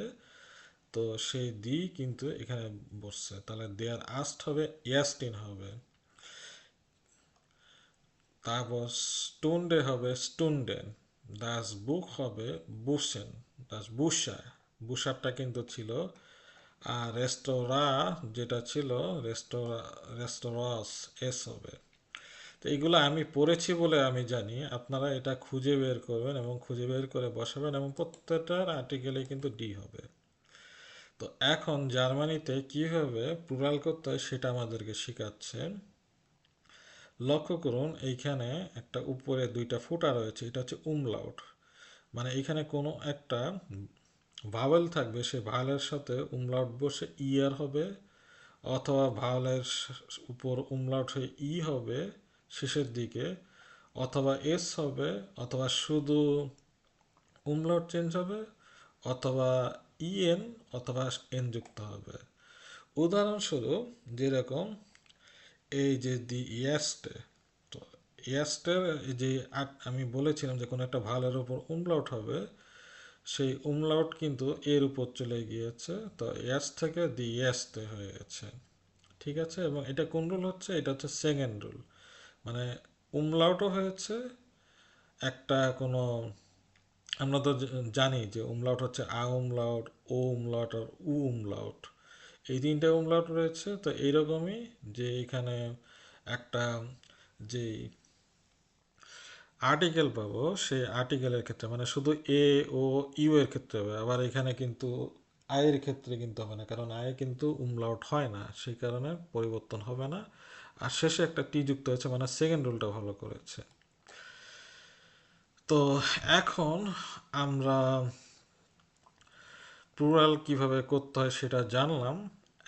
তো সেই দি কিন্তু এখানে বসছে, তাহলে দেয়ার আস্ট হবে ইয়াস্টিন হবে। তারপর স্টুন্ডে হবে স্টুন্ডেন, দাস বুক হবে বুসেন, দাস বুসা, বুসারটা কিন্তু ছিল। আর রেস্তোরা যেটা ছিল রেস্তোরাস এস হবে। তো এইগুলো আমি পড়েছি বলে আমি জানি, আপনারা এটা খুঁজে বের করবেন এবং খুঁজে বের করে বসাবেন, এবং প্রত্যেকটার আর্টিকেলে কিন্তু ডি হবে। তো এখন জার্মানিতে কিভাবে প্লুরাল করতে হয় সেটা আমাদেরকে শেখাচ্ছে। লক্ষ্য করুন এইখানে একটা উপরে দুইটা ফুটা রয়েছে, এটা হচ্ছে উমলাউট। মানে এখানে কোনো একটা ভাওয়েল থাকবে, সেই ভাওয়েলের সাথে উমলাউট বসে ইয়ার হবে, অথবা ভাওয়েলের উপর উমলাউট হয়ে ই হবে শেষের দিকে, অথবা এস হবে, অথবা শুধু উমলাউট চেঞ্জ হবে, অথবা ইএন অথবা এন যুক্ত হবে। উদাহরণস্বরূপ যেরকম এই যে দি ইয়াস্টে, তো ইয়াস্টের যে আমি বলেছিলাম যে কোনো একটা ভালের উপর উমলাউট হবে, সেই উমলাউট কিন্তু এর উপর চলে গিয়েছে, তো ইয়াস থেকে দি ইয়াস্তে হয়ে গেছে। ঠিক আছে, এবং এটা কোন রুল হচ্ছে? এটা হচ্ছে সেকেন্ড রুল। মানে উমলাউটও হয়েছে একটা কোনো, আমরা তো জানি যে উমলাউট হচ্ছে আ উমলাউট, ও উমলাউট আর উ উমলাউট, এই তিনটে উমলাউট রয়েছে। তো এইরকমই যে এখানে একটা যে আর্টিকেল পাবো, সেই আর্টিকেলের ক্ষেত্রে মানে শুধু এ ও ইউ এর ক্ষেত্রে হবে, আবার এখানে কিন্তু আয়ের ক্ষেত্রে কিন্তু হবে না, কারণ আয়ে কিন্তু উমলাউট হয় না, সেই কারণে পরিবর্তন হবে না। আর শেষে একটা টি যুক্ত হয়েছে, মানে সেকেন্ড রুলটা ভালো করেছে। তো এখন আমরা প্লুরাল কিভাবে করতে হয় সেটা জানলাম।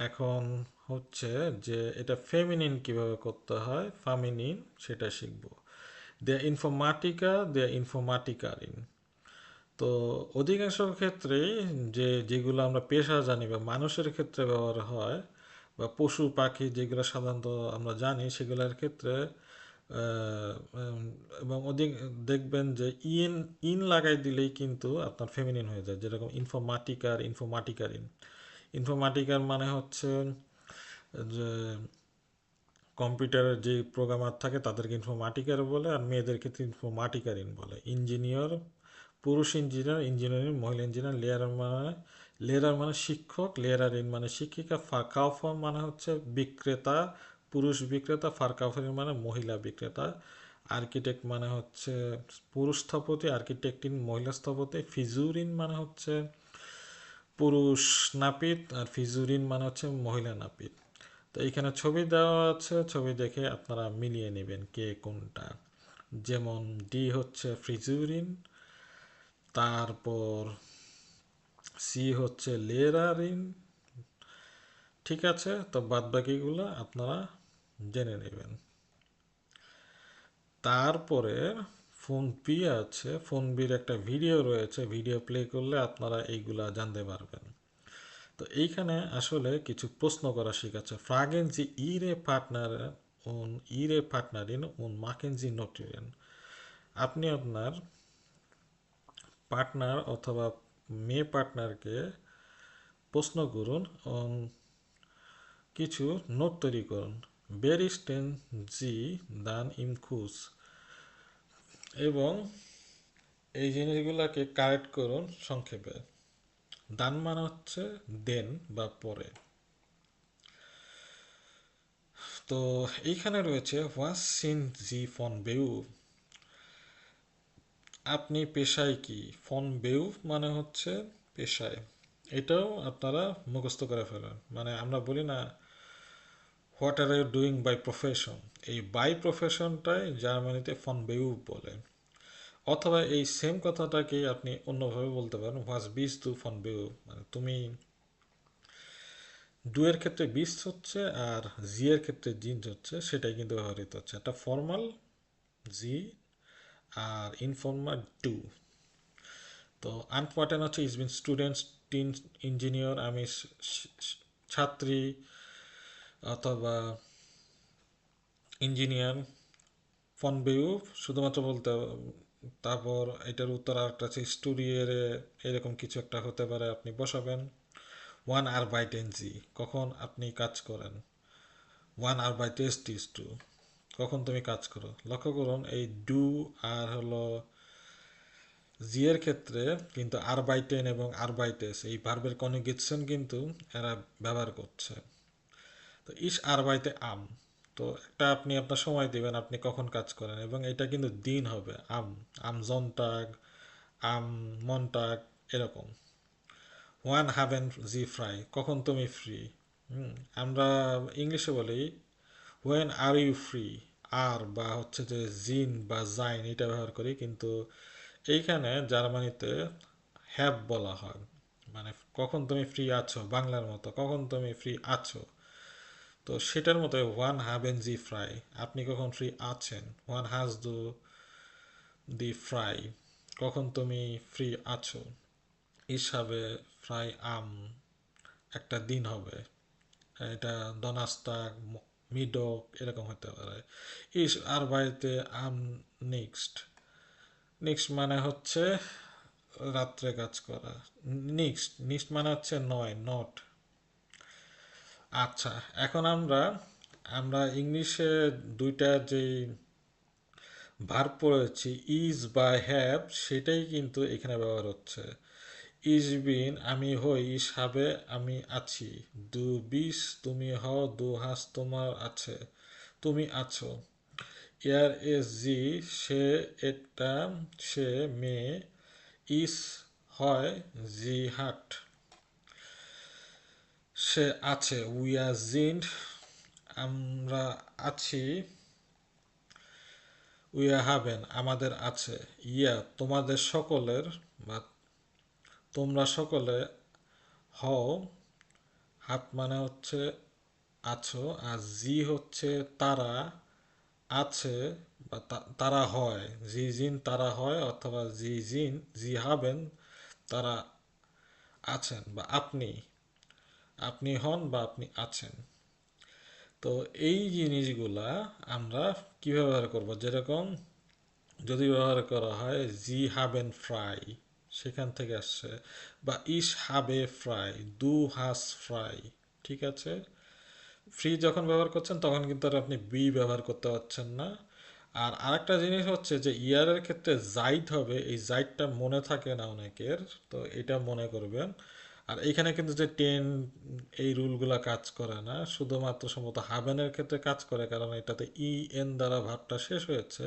এখন হচ্ছে যে এটা ফেমিনিন কিভাবে করতে হয়, ফামিনিন, সেটা শিখব। দেয়া ইনফরমাটিকা, দেয়া ইনফরমাটিকারিন। তো অধিকাংশ ক্ষেত্রেই যেগুলো আমরা পেশা জানি বা মানুষের ক্ষেত্রে ব্যবহার হয়, বা পশু পাখি যেগুলো সাধারণত আমরা জানি সেগুলোর ক্ষেত্রে আহ, উম, এবং অধিক দেখবেন যে ইন ইন লাগাই দিলেই কিন্তু আপনার ফেমিনিন হয়ে যায়, যেরকম ইনফরমাটিকার, ইনফরমাটিকারিন। ইনফরমাটিকার মানে হচ্ছে যে কম্পিউটারের যে প্রোগ্রামার থাকে তাদেরকে ইনফরমাটিকার বলে, আর মেয়েদের ক্ষেত্রে ইনফরমাটিকারিন বলে। ইঞ্জিনিয়ার, পুরুষ ইঞ্জিনিয়ার, ইঞ্জিনিয়ারিং, মহিলা ইঞ্জিনিয়ার। লেয়ারার মানে শিক্ষক, লেয়ারারিন মানে শিক্ষিকা। ফারকাউফার মানে হচ্ছে বিক্রেতা, পুরুষ বিক্রেতা। ফারকাউফারিন মানে মহিলা বিক্রেতা। আর্কিটেক্ট মানে হচ্ছে পুরুষ স্থপতি, আর্কিটেক্টিন মহিলা স্থপতি। ফিজুরিন মানে হচ্ছে পুরুষ নাপিত, আর ফিজুরিন মানে হচ্ছে মহিলা নাপিত। তো এইখানে ছবি দেওয়া আছে, ছবি দেখে আপনারা মিলিয়ে নেবেন কে কোনটা। যেমন ডি হচ্ছে ফ্রিজুরিন, তারপর সি হচ্ছে লেরারিন। ঠিক আছে, তো বাদ বাকিগুলো আপনারা জেনে নেবেন। তারপরে ফোন বি আছে, ফোন বির একটা ভিডিও রয়েছে, ভিডিও প্লে করলে আপনারা এইগুলা জানতে পারবেন। তো এইখানে আসলে কিছু প্রশ্ন করা শিখাচ্ছে। ফ্রাগেন জি ইরে পার্টনার উন ইরে পার্টনারিন উন মাকেন জি নোটিরেন। আপনি আপনার পার্টনার অথবা মেয়ে পার্টনারকে প্রশ্ন করুন, কিছু নোট তৈরি করুন। বেরিস্টেন জি দান ইম খুস, এবং এই জিনিসগুলোকে কারেক্ট করুন সংক্ষেপে। দান মানে হচ্ছে দেন বা পরে। তো এইখানে রয়েছে হোয়াস সিন জি ফন বেউ, আপনি পেশায় কি? ফন বেউ মানে হচ্ছে পেশায়। এটাও আপনারা মুখস্থ করে ফেলেন। মানে আমরা বলি না what are you doing by profession, এই বাই প্রফেশনটাই জার্মানিতে ফন বেউ বলে। অথবা এই সেম কথাটাকে আপনি অন্যভাবে বলতে পারেন, হোয়াস বিস টু ফন বেউ, মানে তুমি। ডু এর ক্ষেত্রে বিস হচ্ছে, আর জি এর ক্ষেত্রে জিন্স হচ্ছে, সেটাই কিন্তু ব্যবহৃত হচ্ছে। একটা ফর্মাল জি আর ইনফর্মাল টু। তো আনফর্টেন হচ্ছে is bin students, tin, engineer, আমি ছাত্রী অথবা ইঞ্জিনিয়ার। ফন বিউ শুধুমাত্র বলতে, তারপর এটার উত্তর আরেকটা আছে স্টুডিওরে, এরকম কিছু একটা হতে পারে, আপনি বসাবেন। ওয়ান আর বাই টেন জি, কখন আপনি কাজ করেন। ওয়ান আর বাই টেস্ট ইজ টু, কখন তুমি কাজ করো। লক্ষ্য করুন এই ডু আর হলো জি এর ক্ষেত্রে কিন্তু আর বাই টেন এবং আর বাই টেস এই ভার্বের কনজুগেশন কিন্তু এরা ব্যবহার করছে। তো ইস আর বাইতে আম, তো একটা আপনি আপনার সময় দিবেন আপনি কখন কাজ করেন, এবং এটা কিন্তু দিন হবে। আম, আম জনটাগ, আম মনটাগ, এরকম। ওয়ান হ্যাভেন জি ফ্রাই, কখন তুমি ফ্রি। আমরা ইংলিশে বলি ওয়েন আর ইউ ফ্রি। আর বা হচ্ছে যে জিন বা জাইন এটা ব্যবহার করি, কিন্তু এইখানে জার্মানিতে হ্যাভ বলা হয়, মানে কখন তুমি ফ্রি আছো, বাংলার মতো কখন তুমি ফ্রি আছো। তো সেটার মতো ওয়ান হ্যাভেন জি ফ্রাই, আপনি কখন ফ্রি আছেন। ওয়ান হ্যাজ দি ফ্রাই, কখন তুমি ফ্রি আছো। হিসাবে ফ্রাই আম, একটা দিন হবে। এটা দনাস্তাগ, মিডক এরকম হতে পারে। ইস আর বাড়িতে আম নেক্সট, নেক্সট মানে হচ্ছে রাত্রে কাজ করা। নেক্সট নেক্সট মানে হচ্ছে নয়, নট। আচ্ছা, এখন আমরা আমরা ইংলিশে দুইটা যেই ভার্ব পড়েছি ইজ বা হ্যাভ, সেটাই কিন্তু এখানে ব্যবহার হচ্ছে। ইজ বিন আমি হই, ইস হবে আমি আছি, দু বিশ তুমি হও, দু হাস তোমার আছে, তুমি আছো। ইয়ার এস জি সে, এটা সে মেয়ে, ইস হয় জি হাট সে আছে, উই আর জিন্ড আমরা আছি, উই আর হাবেন আমাদের আছে, ইয়া তোমাদের সকলের বা তোমরা সকলে হও, হাত মানে হচ্ছে আছো, আর জি হচ্ছে তারা আছে বা তারা হয়, জি জিন তারা হয়, অথবা জি জিন জি হাবেন তারা আছেন, বা আপনি আপনি হন বা আপনি আছেন। তো এই জিনিসগুলা আমরা কি ব্যবহার করব, যেরকম যদি ব্যবহার করা হয় জি হাবেন ফ্রাই, সেখান থেকে আসছে, বা ইস হাবে ফ্রাই, দু হাস ফ্রাই। ঠিক আছে, ফ্রি যখন ব্যবহার করছেন তখন কিন্তু আর আপনি বি ব্যবহার করতে পারছেন না। আর আরেকটা জিনিস হচ্ছে যে ইয়ারের ক্ষেত্রে জাইড হবে, এই জাইডটা মনে থাকে না অনেকের, তো এটা মনে করবেন। আর এইখানে কিন্তু যে টেন এই রুলগুলা কাজ করে না, শুধুমাত্র সম্ভবত হাবেনের ক্ষেত্রে কাজ করে, কারণ এটাতে ই এন দ্বারা ভাবটা শেষ হয়েছে,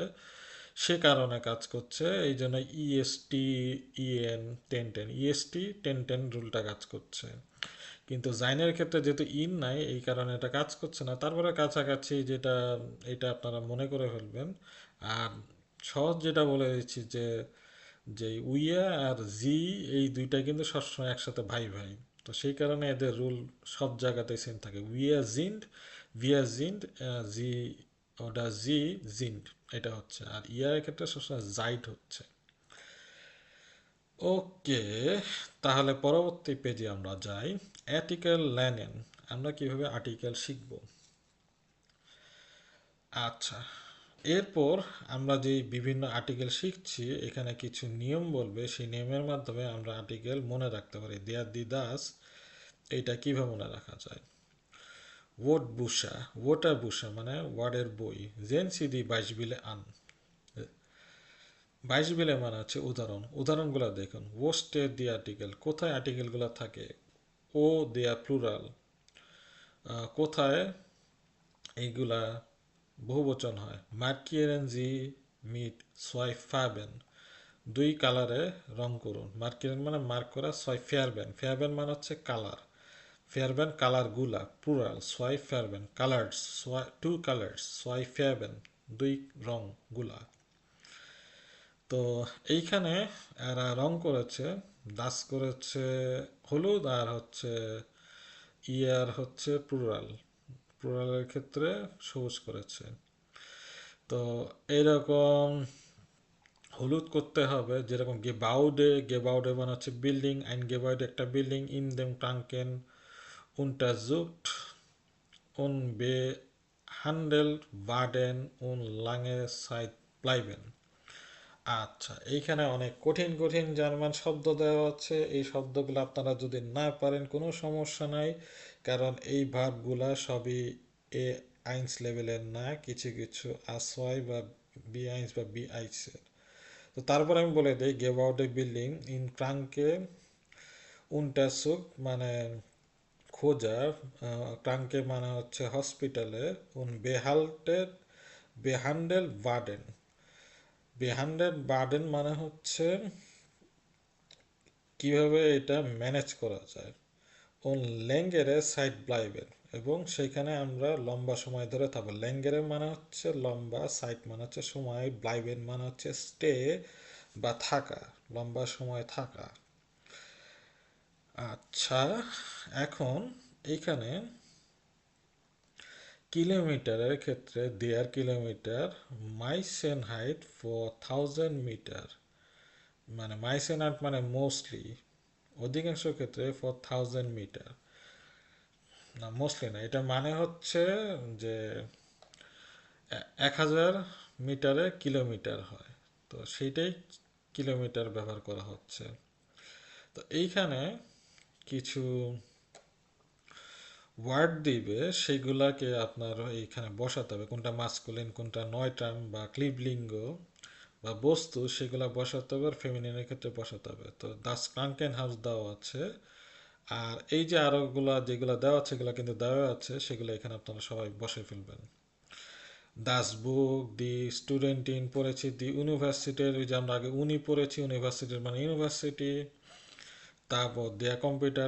সে কারণে কাজ করছে। এই জন্য EST EN ten ten, EST ten ten রুলটা কাজ করছে। কিন্তু জাইনের ক্ষেত্রে যেহেতু ইন নাই, এই কারণে এটা কাজ করছে না। তারপরে কাছাকাছি যেটা, এটা আপনারা মনে করে ফেলবেন। আর সহজ যেটা বলে দিচ্ছি যে যে উইয়া আর জি এই দুইটা কিন্তু সবসময় একসাথে ভাই ভাই। তো সেই কারণে এদের রুল সব জায়গাতেই সেম থাকে। উইয়া জিন্ড, ভিয়া জিন্ড, জি ওটা জি জিন্ড, এটা হচ্ছে। আর ইয়ার ক্ষেত্রে সবসময় জাইড হচ্ছে। ওকে, তাহলে পরবর্তী পেজে আমরা যাই। আর্টিকেল লেনেন, আমরা কিভাবে আর্টিকেল শিখব। আচ্ছা, এরপর আমরা যে বিভিন্ন আর্টিকেল শিখছি, এখানে কিছু নিয়ম বলবে, সেই নিয়মের মাধ্যমে আমরা আর্টিকেল মনে রাখতে পারি। দেয়ার দি দাস, এইটা কিভাবে মনে রাখা যায়। ওট বুসা, ওটা বুসা মানে ওয়ার্ডের বই। জেন সিদি বাইশ বিলে আন, বাইশ বিলে মানে হচ্ছে উদাহরণ। উদাহরণগুলো দেখুন। ও স্টেট দি আর্টিকেল, কোথায় আর্টিকেলগুলো থাকে। ও দেয়া প্লুরাল, কোথায় এইগুলা বহুবচন হয়। মার্কিয়েরেন জি মিট সোয়াই ফাবেন, দুই কালারে রং করুন। মার্কিয়েরেন মানে মার্ক করা, সোয়াই ফেয়ারবেন, ফেয়ারবেন মানে হচ্ছে কালার, ফেয়ারবেন কালার গুলা প্লুরাল, সোয়াই ফেয়ারবেন কালার্স, সোয়াই টু কালার্স, সোয়াই ফেয়ারবেন দুই রং গুলা। তো এইখানে এরা রং করেছে, দাস করেছে হলুদ, আর হচ্ছে ইয়ার হচ্ছে প্লুরাল, প্লুরালের ক্ষেত্রে সবুজ করেছে। তো এইরকম হলুদ করতে হবে, যেরকম গেবাউডে মানে হচ্ছে বিল্ডিং, আইন গেবাউডে একটা বিল্ডিং, ইন দেম ট্রাঙ্কেন untersucht und behandelt werden und lange Zeit bleiben। আচ্ছা, এইখানে অনেক কঠিন কঠিন জার্মান শব্দ দেওয়া আছে। এই শব্দগুলো আপনারা যদি না পারেন কোনো সমস্যা নাই, কারণ এই ভার্বগুলা সবই এ আইনস লেভেলের না, কিছু কিছু আসওয়াই বা বি আইনস বা বি আইসের। তো তারপর আমি বলে দিই, গেবাউডে বিল্ডিং, ইন ক্রাঙ্কে উনটাসুক মানে খোঁজা, ক্রাঙ্কে মানে হচ্ছে হসপিটালে, উন বেহান্ডেল বার্ডেন, বেহান্ডেল বার্ডেন মানে হচ্ছে কিভাবে এটা ম্যানেজ করা যায়। ও ল্যাঙ্গেরে সাইড ব্লাইবেন, এবং সেখানে আমরা লম্বা সময় ধরে থাকবো। ল্যাঙ্গেরে মানে হচ্ছে লম্বা, সাইড মানে হচ্ছে সময়, ব্লাইবেন মানে হচ্ছে স্টে বা থাকা, লম্বা সময় থাকা। আচ্ছা, এখন এইখানে কিলোমিটারের ক্ষেত্রে দেয়ার কিলোমিটার, মাইসেন হাইট ফর 1000 মিটার, মানে মাইসেন হাইট মানে মোস্টলি, অধিকাংশ ক্ষেত্রে ফর 1000 মিটার, না মোস্টলি না, এটা মানে হচ্ছে যে 1000 মিটারে কিলোমিটার হয়, তো সেইটাই কিলোমিটার ব্যবহার করা হচ্ছে। তো এইখানে কিছু ওয়ার্ড দিবে, সেগুলাকে আপনার এইখানে বসাতে হবে, কোনটা মাস্কুলিন কোনটা নয়টার্ম বা ক্লিবলিঙ্গ বা বস্তু, সেগুলা বসাতে হবে, আর ফেমিনিনের ক্ষেত্রে বসাতে হবে। তো দাস ক্রাঙ্কেন হাউস দেওয়া আছে, আর এই যে আরোগুলা যেগুলো দেওয়া আছে সেগুলো কিন্তু দেওয়া আছে, সেগুলো এখানে আপনারা সবাই বসে ফেলবেন। দাস বুক, দি স্টুডেন্ট ইন পড়েছি, দি ইউনিভার্সিটির, ওই যে আমরা আগে উনি পড়েছি, ইউনিভার্সিটির মানে ইউনিভার্সিটি। তারপর দেয়া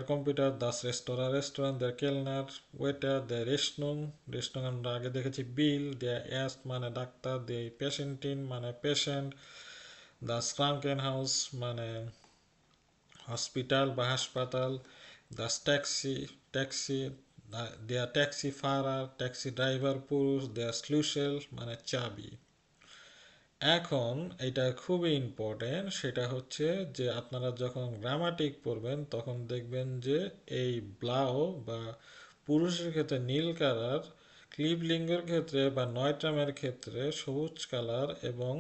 কম্পিউটার, দাস রেস্টুরেন্ট, দেয়ার কেলনার, ওয়েটার, দেয়ার রেস্টুরেন্ট আমরা আগে দেখেছি বিল, দেয়া অ্যাস্ট মানে ডাক্তার, দে পেশেন্টিন মানে পেশেন্ট, দাস ক্রাঙ্কেন হাউস মানে হসপিটাল বা হাসপাতাল, দাস ট্যাক্সি, দেয়া ট্যাক্সি ফারার, ট্যাক্সি ড্রাইভার পুরুষ, দেয়া স্লুশেল মানে চাবি। এখন এটা খুবই ইম্পর্টেন্ট, সেটা হচ্ছে যে আপনারা যখন গ্রামাটিক পড়বেন তখন দেখবেন যে এই ব্লাউ বা পুরুষের ক্ষেত্রে নীল কালার, ক্লিবলিঙ্গের ক্ষেত্রে বা নয়ট্রামের ক্ষেত্রে সবুজ কালার, এবং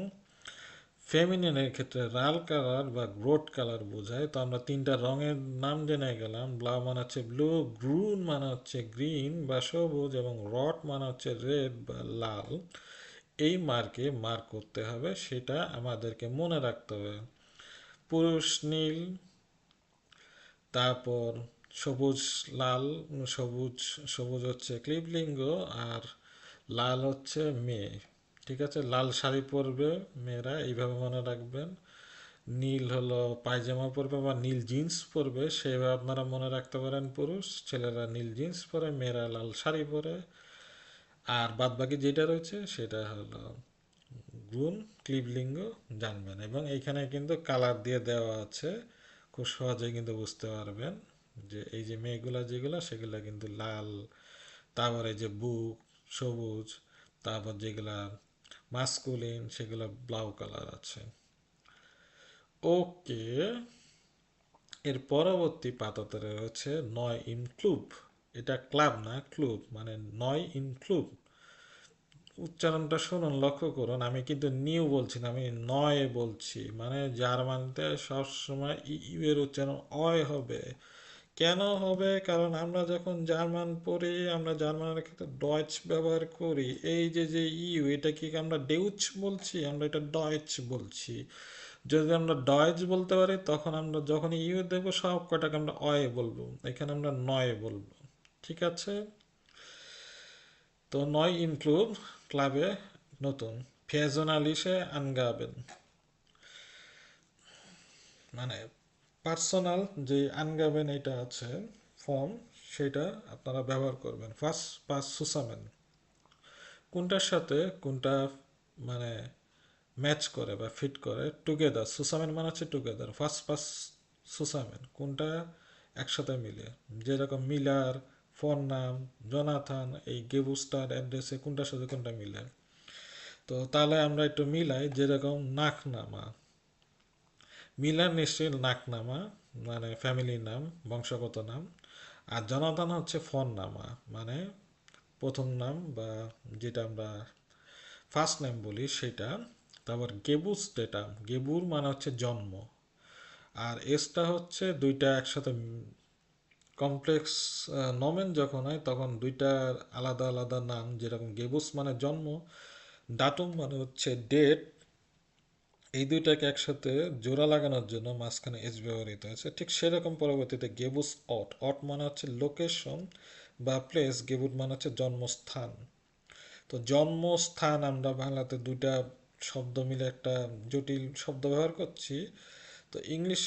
ফেমিনিনের ক্ষেত্রে লাল কালার বা গ্রোট কালার বোঝায়। তো আমরা তিনটা রঙের নাম জেনে গেলাম। ব্লাউ মানে হচ্ছে ব্লু, গ্রুন মানে হচ্ছে গ্রিন বা সবুজ, এবং রট মানে হচ্ছে রেড বা লাল। এই মার্ক করতে হবে, সেটা আমাদেরকে মনে রাখতে হবে। পুরুষ নীল, তারপর সবুজ লাল, সবুজ সবুজ হচ্ছে ক্লিবলিঙ্গ, আর লাল হচ্ছে মেয়ে। ঠিক আছে, লাল শাড়ি পরবে মেয়েরা, এইভাবে মনে রাখবেন। নীল হলো পায়জামা পরবে বা নীল জিন্স পরবে, সেভাবে আপনারা মনে রাখতে পারেন। পুরুষ ছেলেরা নীল জিন্স পরে, মেয়েরা লাল শাড়ি পরে। আর বাদ বাকি যেটা রয়েছে সেটা হলো গুণ, ক্লিবলিঙ্গ জানবেন। এবং এইখানে কিন্তু কালার দিয়ে দেওয়া আছে, খুব সহজে কিন্তু বুঝতে পারবেন যে এই যে মেয়েগুলা যেগুলা সেগুলা কিন্তু লাল, তারপরে যে বুক সবুজ, তারপর যেগুলা মাস্কুলিন সেগুলো ব্লাউ কালার আছে। ওকে, এর পরবর্তী পাতাতে রয়েছে নয় ইন ক্লুব। এটা ক্লাব না, ক্লুব মানে নয় ইন ক্লুব। উচ্চারণটা শুনুন, লক্ষ্য করুন, আমি কিন্তু নিউ বলছি না, আমি নয় বলছি। মানে জার্মানিতে সবসময় ইউ এর উচ্চারণ অয় হবে। কেন হবে? কারণ আমরা যখন জার্মান পড়ি, আমরা জার্মানের ক্ষেত্রে ডয়েচ ব্যবহার করি। এই যে যে ইউ, এটা কি আমরা ডেউচ বলছি? আমরা এটা ডয়েচ বলছি। যদি আমরা ডয়েচ বলতে পারি, তখন আমরা যখন ইউ দেখবো সব কটাকে আমরা অয় বলবো, এখানে আমরা নয় বলবো। ঠিক আছে, তো নয় ইনক্লুড ক্লাবে নতুন, ফেজনালিসে আনগাবেন মানে পার্সোনাল যে আনগাবেন এটা আছে ফর্ম, সেটা আপনারা ব্যবহার করবেন। ফার্স্ট পাস সুসামেন, কোনটার সাথে কোনটা মানে ম্যাচ করে বা ফিট করে। টুগেদার, সুসামেন মানে হচ্ছে টুগেদার। ফার্স্ট পাস সুসামেন কোনটা একসাথে মিলে, যেরকম মিলার, ফোন নাম, জনাথান, এই গেবুস্টার অ্যাড্রেসে কোনটার সাথে কোনটা মিলে। তো তাহলে আমরা একটু মিলাই, যেরকম নাক নামা, মিলার নিশ্চয়ই নাকনামা, মানে ফ্যামিলির নাম, বংশগত নাম। আর জনাতন হচ্ছে ফোন নামা, মানে প্রথম নাম বা যেটা আমরা ফার্স্ট নেম বলি সেটা। তারপর গেবুস ডেটাম, গেবুর মানে হচ্ছে জন্ম। আর এসটা হচ্ছে দুইটা একসাথে কমপ্লেক্স নমেন যখন হয় তখন দুইটা আলাদা আলাদা নাম, যেরকম গেবুস মানে জন্ম, ডাটুম মানে হচ্ছে ডেট। এই দুইটাকে একসাথে জোড়া লাগানোর জন্য মাঝখানে এস ব্যবহৃত হয়েছে। ঠিক সেরকম পরবর্তীতে গেবুস অট, অট মানে হচ্ছে লোকেশন বা প্লেস, গেবুট মানে হচ্ছে জন্মস্থান। তো জন্মস্থান আমরা বাংলাতে দুইটা শব্দ মিলে একটা জটিল শব্দ ব্যবহার করছি। তো ইংলিশ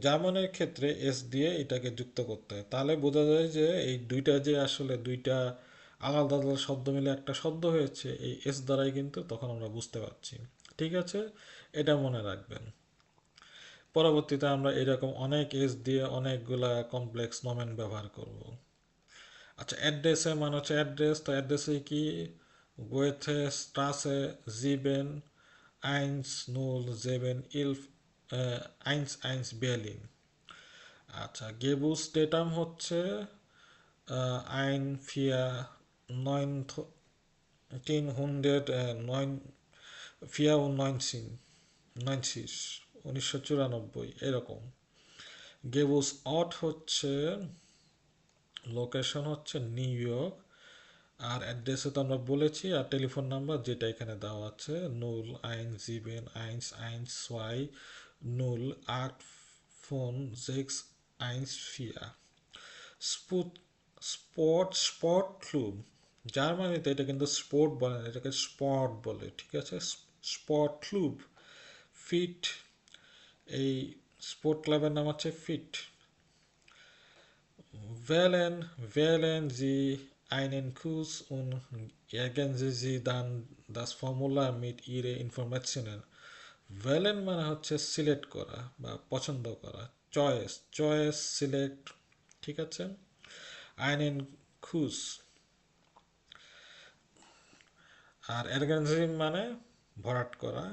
জার্মানের ক্ষেত্রে এস দিয়ে এটাকে যুক্ত করতে হয়, তাহলে বোঝা যায় যে এই দুইটা যে আসলে দুইটা আলাদা আলাদা শব্দ মিলে একটা শব্দ হয়েছে এই এস দ্বারাই, কিন্তু তখন আমরা বুঝতে পারছি। ঠিক আছে, এটা মনে রাখবেন। পরবর্তীতে আমরা এরকম অনেক এস দিয়ে অনেকগুলা কমপ্লেক্স নমেন ব্যবহার করব। আচ্ছা, অ্যাড্রেসে মানে হচ্ছে অ্যাড্রেস, তো অ্যাড্রেসে কি গোয়েথে স্ট্রাসে জিবেন আইনস নুল জেবেন ইলফ আইনস আইনস বেলিন। আচ্ছা, গেবুস ডেটাম হচ্ছে আইন ফিয়া নয়ন 1994 এরকম। গেবুস অট হচ্ছে লোকেশন হচ্ছে নিউ ইয়র্ক। আর অ্যাড্রেসে তো আমরা বলেছি, আর টেলিফোন নাম্বার যেটা এখানে দেওয়া আছে, 01711 0 ফোন 614। স্পুট স্পট ক্লুব, জার্মানিতে এটা কিন্তু স্পোর্ট বলে না, এটাকে স্পট বলে। ঠিক আছে, স্পট ক্লুব। ফিট, এই স্পোর্ট ক্লাবের নাম হচ্ছে fit. Wählen Sie einen Kurs und ergänzen Sie dann das Formular mit Ihren Informationen. Wählen মানে হচ্ছে সিলেক্ট করা বা পছন্দ করা, চয়েস, চয়েস সিলেক্ট। ঠিক আছে, einen Kurs। আর ergänzen মানে ভরাট করা।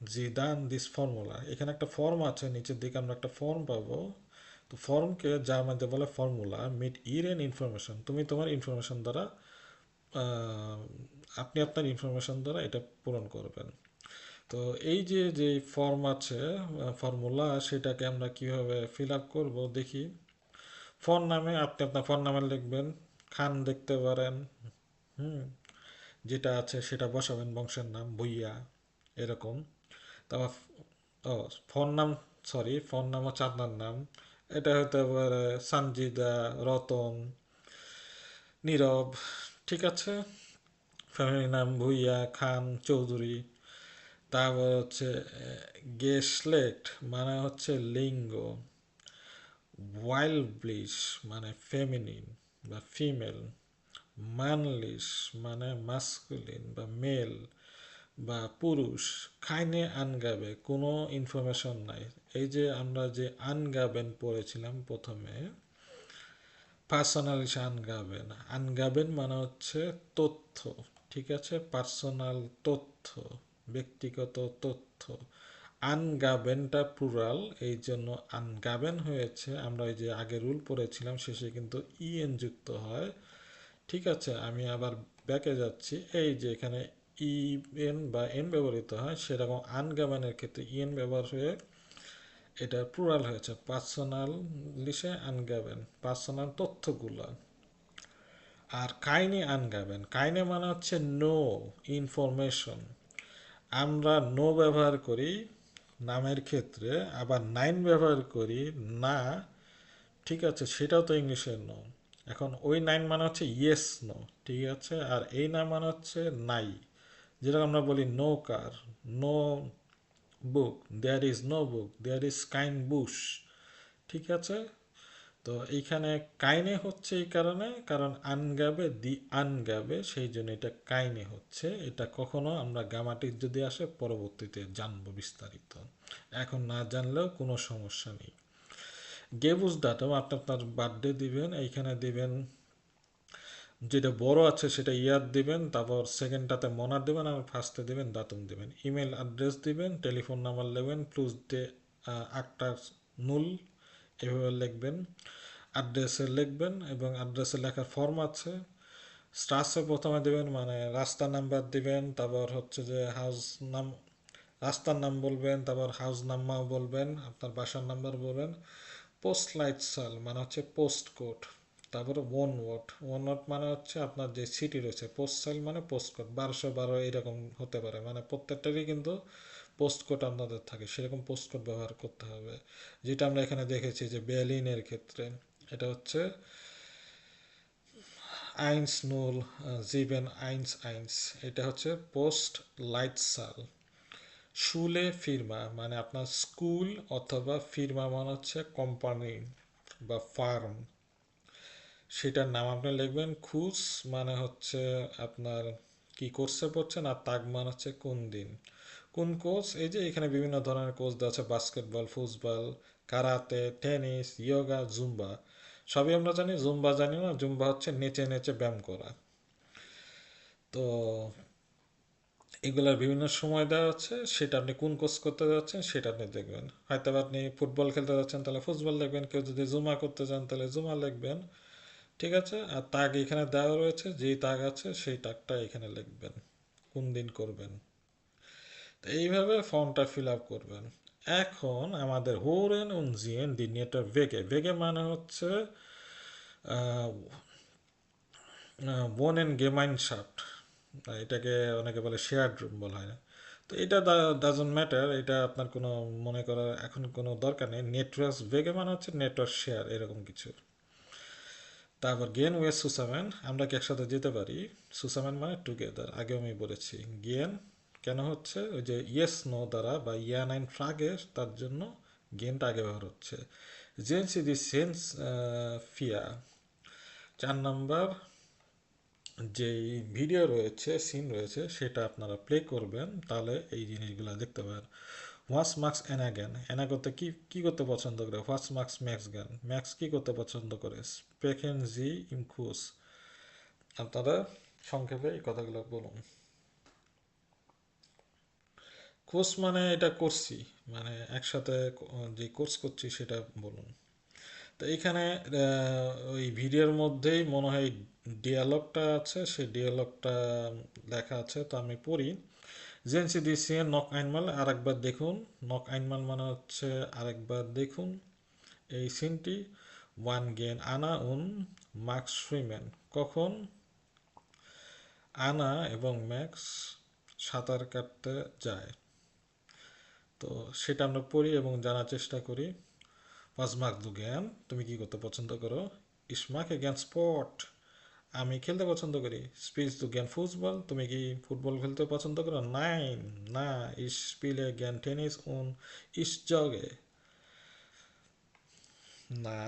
জি দান দিস ফর্মুলা, এখানে একটা ফর্ম আছে, নিচের দিকে আমরা একটা ফর্ম পাবো। তো ফর্মকে জার্মানিতে বলে ফর্মুলা মিট ইরেন ইনফরমেশন, তুমি তোমার ইনফরমেশন দ্বারা আহ, আপনি আপনার ইনফরমেশন দ্বারা এটা পূরণ করবেন। তো এই যে যে ফর্ম আছে ফর্মুলা, সেটাকে আমরা কিভাবে ফিল আপ করবো দেখি। ফোন নামে আপনি আপনার ফোন নামে লিখবেন, খান দেখতে পারেন, হুম, যেটা আছে সেটা বসাবেন, বংশের নাম ভুইয়া এরকম। তারপর ও ফোন নাম, সরি ফোন নাম হচ্ছে আপনার নাম, এটা হতে পারে সঞ্জিদা, রতন, নীরব। ঠিক আছে, ফ্যামিলি নাম ভুইয়া, খান, চৌধুরী। তারপর হচ্ছে গেসলেট মানে হচ্ছে লিঙ্গ। ওয়াইল্ড ব্লিশ মানে ফেমিনিন বা ফিমেল। মানলিশ মানে মাস্কুলিন বা মেল বা পুরুষ। কাইনে আনগাবে কোনো ইনফরমেশন নাই। এই যে আমরা যে আনগাবেন পড়েছিলাম প্রথমে, পার্সোনালিশ আনগাবেন, আনগাবেন মানে হচ্ছে তথ্য। ঠিক আছে, পার্সোনাল তথ্য, ব্যক্তিগত তথ্য। আনগাবেনটা প্লুরাল, এই জন্য আনগাবেন হয়েছে। আমরা ওই যে আগে রুল পড়েছিলাম শেষে কিন্তু ইএন যুক্ত হয়। ঠিক আছে, আমি আবার ব্যাকে যাচ্ছি। এই যে এখানে ই এন বা এন ব্যবহৃত হয়, সেরকম আনগাবেনের ক্ষেত্রে ইএন ব্যবহার হয়ে এটা প্লুরাল হয়েছে, পার্সোনাল লিসে আনগাবেন, পার্সোনাল তথ্যগুলো। আর কাইনে আনগাবেন, কাইনে মানে হচ্ছে নো ইনফরমেশন। আমরা নো ব্যবহার করি নামের ক্ষেত্রে, আবার নাইন ব্যবহার করি না। ঠিক আছে, সেটাও তো ইংলিশের নো। এখন ওই নাইন মানে হচ্ছে ইয়েস নো। ঠিক আছে, আর এই না মানে হচ্ছে নাই। যেরকম আমরা বলি no car, no book, there is no book, there is কাইন বুশ। ঠিক আছে, তো এইখানে কাইনে হচ্ছে এই কারণে, কারণ আনগাবে দি আনগাবে, সেই জন্য এটা কাইনে হচ্ছে। এটা কখনো আমরা গামাটিক যদি আসে পরবর্তীতে জানবো বিস্তারিত, এখন না জানলেও কোনো সমস্যা নেই। গেবুস ডাটাম, আপনি আপনার বার্থডে দিবেন, এইখানে দিবেন যেটা বড় আছে সেটা ইয়ার দিবেন, তারপর সেকেন্ডটাতে মনার দিবেন, আর ফার্স্টে দিবেন দাতুম দিবেন। ইমেল অ্যাড্রেস দিবেন, টেলিফোন নাম্বার নেবেন প্লুস ডে আটটার নুল এভাবে লিখবেন, অ্যাড্রেসে লিখবেন এবং অ্যাড্রেসে লেখার ফর্ম আছে। স্টার্সে প্রথমে দেবেন মানে রাস্তার নাম্বার দিবেন, তারপর হচ্ছে যে হাউস নাম, রাস্তার নাম বলবেন, তারপর হাউস নাম্বার বলবেন, আপনার বাসার নাম্বার বলবেন। পোস্ট লাইট সাল মানে হচ্ছে পোস্ট কোড, তারপরে ওয়ান ওয়াট মানে হচ্ছে আপনার যে সিটি রয়েছে। পোস্ট সাইল মানে পোস্ট কোড 1212 এরকম হতে পারে, মানে প্রত্যেকটারই কিন্তু পোস্ট কোড আপনাদের থাকে, সেরকম পোস্ট কোড ব্যবহার করতে হবে। যেটা আমরা এখানে দেখেছি যে বেলিনের ক্ষেত্রে এটা হচ্ছে আইনস নুল জিবেন আইনস আইনস, এটা হচ্ছে পোস্ট লাইট সাল। শুলে ফিরমা মানে আপনার স্কুল, অথবা ফিরমা মানে হচ্ছে কোম্পানি বা ফার্ম, সেটার নাম আপনি লিখবেন। খুস মানে হচ্ছে আপনার কি কোর্সে পড়ছেন, আর তাগ মানে হচ্ছে কোন দিন কোন কোর্স। এই যে এখানে বিভিন্ন ধরনের কোর্স দেওয়া আছে, basketball, football, karate, tennis, yoga, Zumba. সবই আমরা জানি, জুম্বা জানি না। জুম্বা হচ্ছে নেচে নেচে ব্যায়াম করা। তো এগুলার বিভিন্ন সময় দেওয়া আছে, সেটা আপনি কোন কোর্স করতে যাচ্ছেন সেটা আপনি দেখবেন। হয়তো বা আপনি ফুটবল খেলতে যাচ্ছেন তাহলে ফুটবল লিখবেন, কেউ যদি জুমা করতে চান তাহলে জুমা লিখবেন। ঠিক আছে, আর তাগ এখানে দেওয়া রয়েছে, যেই তাগ আছে সেই তাগটা এখানে লিখবেন, কোন দিন করবেন। তো এইভাবে ফর্মটা ফিল আপ করবেন। এখন আমাদের হোরেন উনজিয়েন দি নেটার ভেগে, ভেগে মানে হচ্ছে বোন এন্ড গেমাইনশাফট, এটাকে অনেকে বলে শেয়ার রুম বলা হয়। তো এটা ডাজন্ট ম্যাটার, এটা আপনার কোনো মনে করার এখন কোনো দরকার নেই। নেটওয়ার্ক ভেগে মানে হচ্ছে নেটওয়ার্ক শেয়ার এরকম কিছু। তারপর গেন ওয়ে সুসামেন, আমরা কি একসাথে যেতে পারি। সুসামেন মানে টুগেদার, আগে আমি বলেছি। গেন কেন হচ্ছে, ওই যে ইয়েস নো দ্বারা বা ইয়া নাইন ফ্রাগে, তার জন্য গেনটা আগে ব্যবহার হচ্ছে। জেন্সি দি সেন্স ফিয়া, 4 নাম্বার যেই ভিডিও রয়েছে, সিন রয়েছে, সেটা আপনারা প্লে করবেন, তাহলে এই জিনিসগুলো দেখতে পাবেন। হোয়াটস মার্কস অ্যানাগান, অ্যানা করতে কি কি করতে পছন্দ করে। হোয়াটস মার্কস ম্যাক্স গান, ম্যাক্স কি করতে পছন্দ করে। স্পেকেন জি ইমকুস, আপনারা সংক্ষেপে এই কথাগুলো বলুন। কোর্স মানে এটা করছি, মানে একসাথে যে কোর্স করছি সেটা বলুন। তো এইখানে ওই ভিডিওর মধ্যেই মনে হয় ডিয়ালগটা আছে, সেই ডিয়ালগটা লেখা আছে, তো আমি পড়ি। জেন্সি দিসিয়ে নক আইনমাল, আরেকবার দেখুন। নক আইনমাল মানে হচ্ছে আরেকবার দেখুন এই সিনটি। ওয়ান গেন আনা উন মার্কস সুইমেন, কখন আনা এবং ম্যাক্স সাঁতার কাটতে যায়। তো সেটা আমরা পড়ি এবং জানার চেষ্টা করি। পাঁচ মার্ক দু জ্ঞান, তুমি কি করতে পছন্দ করো। ইসমাকে জ্ঞান স্পট, আমি খেলতে পছন্দ করি। স্পিচ দু জ্ঞান ফুটবল, তুমি কি ফুটবল খেলতে পছন্দ করো। নাইন না, ইস স্পিলে জ্ঞান টেনিস উন ইস জগে, না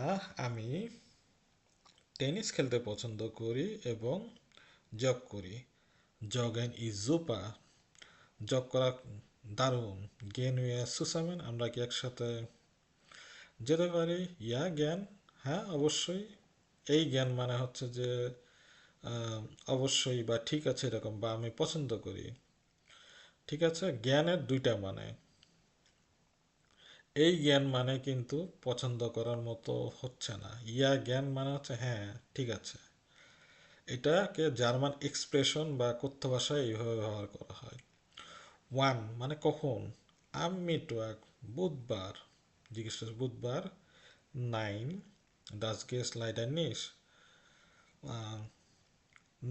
আমি টেনিস খেলতে পছন্দ করি এবং জগ করি। জগেন ইজ জুপা, জগ করা দারুণ। গেন উইয়া সুসামেন, আমরা কি একসাথে যেতে পারি। ইয়া জ্ঞান, হ্যাঁ অবশ্যই। এই জ্ঞান মানে হচ্ছে যে আহ, অবশ্যই বা ঠিক আছে এরকম, বা আমি পছন্দ করি। ঠিক আছে, জ্ঞানের দুইটা মানে। এই জ্ঞান মানে কিন্তু পছন্দ করার মতো হচ্ছে না। ইয়া জ্ঞান মানে হচ্ছে হ্যাঁ ঠিক আছে। এটাকে জার্মান এক্সপ্রেশন বা কথ্য ভাষায় এইভাবে ব্যবহার করা হয়। ওয়ান মানে কখন। আম মিটওয়াক, বুধবার, জিজ্ঞেস করছে বুধবার। নাইন ডাস গেস লাইটার নিস,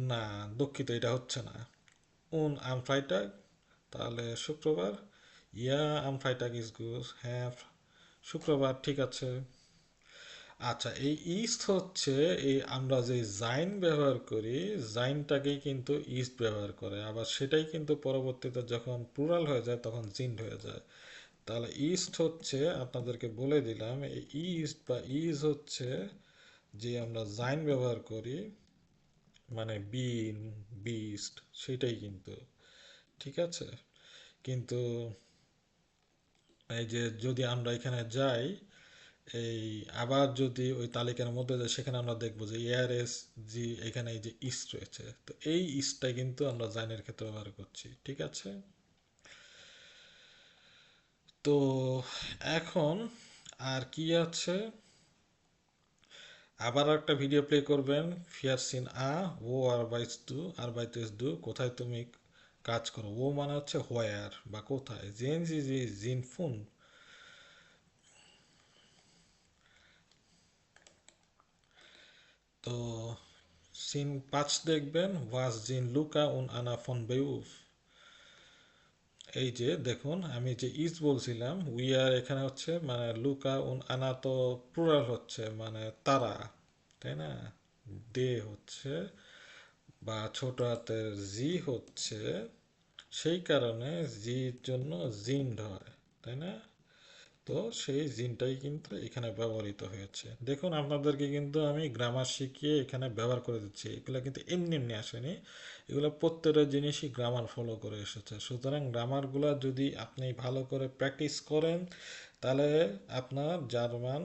না দুঃখিত এটা হচ্ছে না। উন আম ফ্রাইটাগ, তাহলে শুক্রবার। ইয়া আম ফ্রাইটাগ ইজ গুড, হ্যাঁ শুক্রবার ঠিক আছে। আচ্ছা, এই ইস্ট হচ্ছে এই আমরা যে জাইন ব্যবহার করি, জাইনটাকেই কিন্তু ইস্ট ব্যবহার করে, আবার সেটাই কিন্তু পরবর্তীতে যখন প্লুরাল হয়ে যায় তখন জিন্ড হয়ে যায়। তাহলে ইস্ট হচ্ছে, আপনাদেরকে বলে দিলাম, এই ইস্ট বা ইজ হচ্ছে যে আমরা জাইন ব্যবহার করি, মানে বিন, বিস্ট, সেটাই কিন্তু। ঠিক আছে, কিন্তু এই যে যদি আমরা এখানে যাই, এই আবার যদি ওই তালিকার মধ্যে যাই, সেখানে আমরা দেখবো যে এয়ার এস জি, এখানে এই যে ইস্ট রয়েছে, তো এই ইস্টটা কিন্তু আমরা জাইনের ক্ষেত্রে ব্যবহার করছি। ঠিক আছে, তো এখন আর কি আছে, আবার একটা ভিডিও প্লে করবেন, ফিয়ার সিন ও আরবাইতেস দু, কোথায় তুমি কাজ করো। ও মানে হচ্ছে হোয়ার বা কোথায়, জেন জি জি জিন ফুন। তো সিন 5 দেখবেন, ওয়াস জিন লুকা উন আনা ফন বেউফ। এই যে দেখুন, আমি যে ইজ বলছিলাম, উই আর এখানে হচ্ছে মানে লুকা উন আনা তো প্লুরাল হচ্ছে মানে তারা, তাই না? দে হচ্ছে বা ছোট হাতের জি হচ্ছে, সেই কারণে জির জন্য জিন্ড হয়, তাই না? তো সেই জিনটাই কিন্তু এখানে ব্যবহৃত হয়েছে। দেখুন, আপনাদেরকে কিন্তু আমি গ্রামার শিখিয়ে এখানে ব্যবহার করে দিচ্ছি, এগুলো কিন্তু এমনি এমনি আসেনি, এগুলো প্রত্যেকটা জিনিসই গ্রামার ফলো করে এসেছে। সুতরাং গ্রামারগুলো যদি আপনি ভালো করে প্র্যাকটিস করেন, তাহলে আপনার জার্মান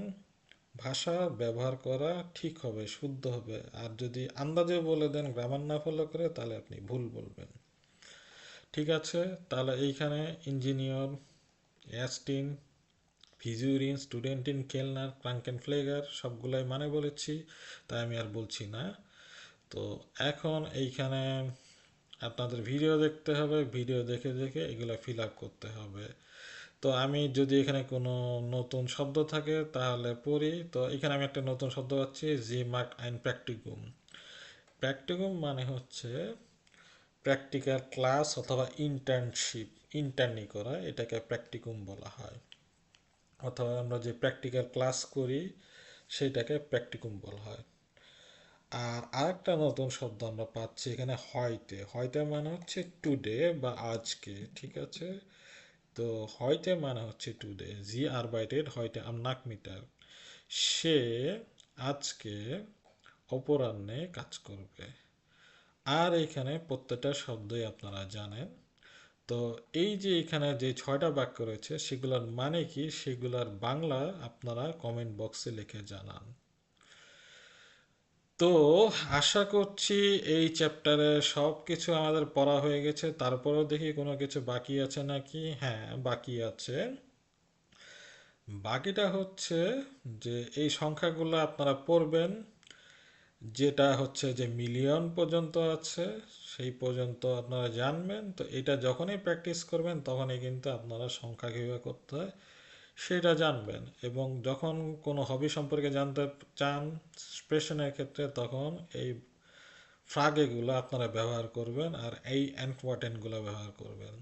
ভাষা ব্যবহার করা ঠিক হবে, শুদ্ধ হবে। আর যদি আন্দাজে বলে দেন গ্রামার না ফলো করে, তাহলে আপনি ভুল বলবেন। ঠিক আছে, তাহলে এইখানে ইঞ্জিনিয়র, অ্যাস্টিন, ভিজুরিন, স্টুডেন্টিন, কেলনার, ক্রাঙ্কেনফ্লেগার সবগুলাই মানে বলেছি, তাই আমি আর বলছি না। তো এখন এইখানে আপনাদের ভিডিও দেখতে হবে, ভিডিও দেখে দেখে এগুলো ফিল আপ করতে হবে। তো আমি যদি এখানে কোনো নতুন শব্দ থাকে তাহলে পড়ি। তো এখানে আমি একটা নতুন শব্দ পাচ্ছি, জি মার্ক আইন প্র্যাকটিকুম। প্র্যাকটিকুম মানে হচ্ছে প্র্যাকটিক্যাল ক্লাস অথবা ইন্টার্নশিপ, ইন্টার্নি করা, এটাকে প্র্যাকটিকুম বলা হয়। অথবা আমরা যে প্র্যাকটিক্যাল ক্লাস করি সেটাকে প্র্যাকটিকুম বলা হয়। আর আরেকটা নতুন শব্দ আমরা পাচ্ছি এখানে, হয়তে। হয়তে মানে হচ্ছে টুডে বা আজকে, ঠিক আছে? তো হয়তে মানে হচ্ছে টুডে, জি আরবাইটেড হয়তে আম নাকমিটার, সে আজকে অপরাহ্নে কাজ করবে। আর এখানে প্রত্যেকটা শব্দই আপনারা জানেন। তো এই যে এখানে যে 6টা বাক্য রয়েছে সেগুলোর মানে কি, সেগুলোর বাংলা আপনারা কমেন্ট বক্সে লিখে জানান। তো আশা করছি এই চ্যাপ্টারে সব কিছু আমাদের পড়া হয়ে গেছে। তারপরেও দেখি কোনো কিছু বাকি আছে নাকি। হ্যাঁ, বাকি আছে। বাকিটা হচ্ছে যে এই সংখ্যাগুলো আপনারা পড়বেন, যেটা হচ্ছে যে মিলিয়ন পর্যন্ত আছে সেই পর্যন্ত আপনারা জানবেন। তো এটা যখনই প্র্যাকটিস করবেন তখনই কিন্তু আপনারা সংখ্যা কীভাবে করতে হয় সেটা জানবেন। এবং যখন কোনো হবি সম্পর্কে জানতে চান এক্সপ্রেশনের ক্ষেত্রে, তখন এই ফ্রাগেগুলো আপনারা ব্যবহার করবেন আর এই অ্যানকোয়াটেনগুলো ব্যবহার করবেন।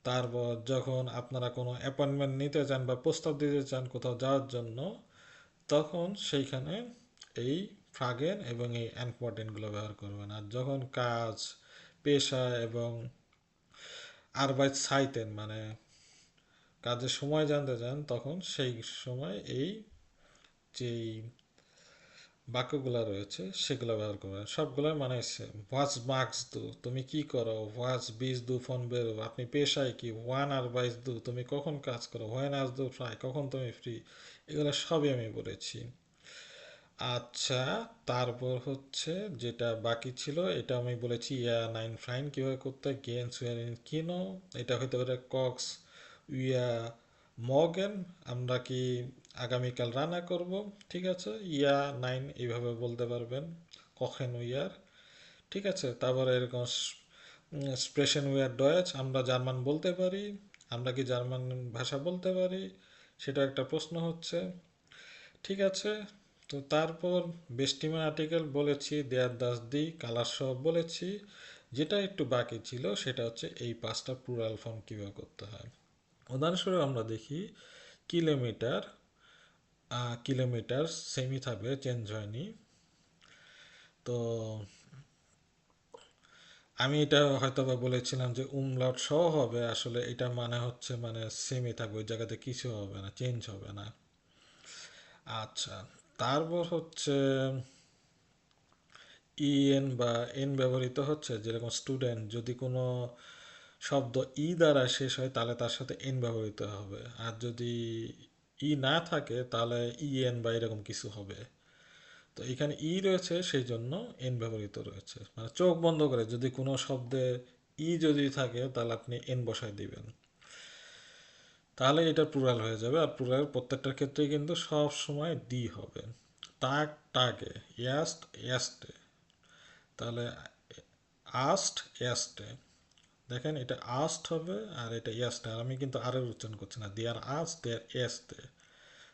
তারপর যখন আপনারা কোনো অ্যাপয়েন্টমেন্ট নিতে চান বা প্রস্তাব দিতে চান কোথাও যাওয়ার জন্য, তখন সেইখানে এই ফ্রাগেন এবং এই অ্যানকোয়াটেনগুলো ব্যবহার করবেন। আর যখন কাজ, পেশা এবং আরবাইট সাইতেন মানে কাজের সময় জানতে চান, তখন সেই সময় এই যেই বাক্যগুলো রয়েছে সেগুলো ব্যবহার করবেন। সবগুলো মানে সেম। হোয়াটস মার্কস দু, তুমি কি করো। হোয়াটস বিজ দু ফোন বেরো, আপনি পেশায় কি। ওয়ান আর বাইশ দু, তুমি কখন কাজ করো। হোয়েন আজ দু ফ্রাই, কখন তুমি ফ্রি। এগুলো সবই আমি বলেছি। আচ্ছা, তারপর হচ্ছে যেটা বাকি ছিল এটা আমি বলেছি, ইয়া নাইন ফাইন কীভাবে করতে হয়, গেন সুয়ার ইন কিনো, এটা হতে পারে কক্স উইয়া মগেন, আমরা কি আগামীকাল রান্না করব। ঠিক আছে, ইয়া নাইন এইভাবে বলতে পারবেন, কখেন উইয়ার। ঠিক আছে, তারপরে এরকম স্প্রেশন উইয়ার ডয়েচ, আমরা জার্মান বলতে পারি। আমরা কি জার্মান ভাষা বলতে পারি, সেটা একটা প্রশ্ন হচ্ছে। ঠিক আছে, তো তারপর বেস্টিমা আর্টিকেল বলেছি, দেয়ার দাস দি, কালার সহ বলেছি। যেটা একটু বাকি ছিল সেটা হচ্ছে এই 5টা প্লুরাল ফর্ম কীভাবে করতে হয়। উদাহরণস্বরূপ আমরা দেখি, কিলোমিটার, কিলোমিটার সেমই থাকবে, চেঞ্জ হয়নি। তো আমি এটা হয়তো বা বলেছিলাম যে উমলাউট সহ হবে, আসলে এটা মানে হচ্ছে মানে সেমই থাকবে, ওই জায়গাতে কিছু হবে না, চেঞ্জ হবে না। আচ্ছা, তারপর হচ্ছে ইএন বা এন ব্যবহৃত হচ্ছে, যেরকম স্টুডেন্ট, যদি কোনো শব্দ ই দ্বারা শেষ হয় তাহলে তার সাথে এন ব্যবহৃত হবে। আর যদি ই না থাকে তাহলে ইএন বা এরকম কিছু হবে। তো এখানে ই রয়েছে সেই জন্য এন ব্যবহৃত রয়েছে। মানে চোখ বন্ধ করে যদি কোনো শব্দে ই যদি থাকে তাহলে আপনি এন বসায় দিবেন। তাহলে এটা প্লুরাল হয়ে যাবে, আর প্লুরাল প্রত্যেকটার ক্ষেত্রেই কিন্তু সব সময় ডি হবে। তাক টাকে, ইয়াস্ট ইয়াস্টে, তাহলে আস্ট ইয়াস্টে, দেখেন এটা আস্ট হবে আর এটা ইয়াস্টে, আর আমি কিন্তু আরের উচ্চারণ করছি না, দেয়ার আস্ট দেয়ার ইয়াস্টে।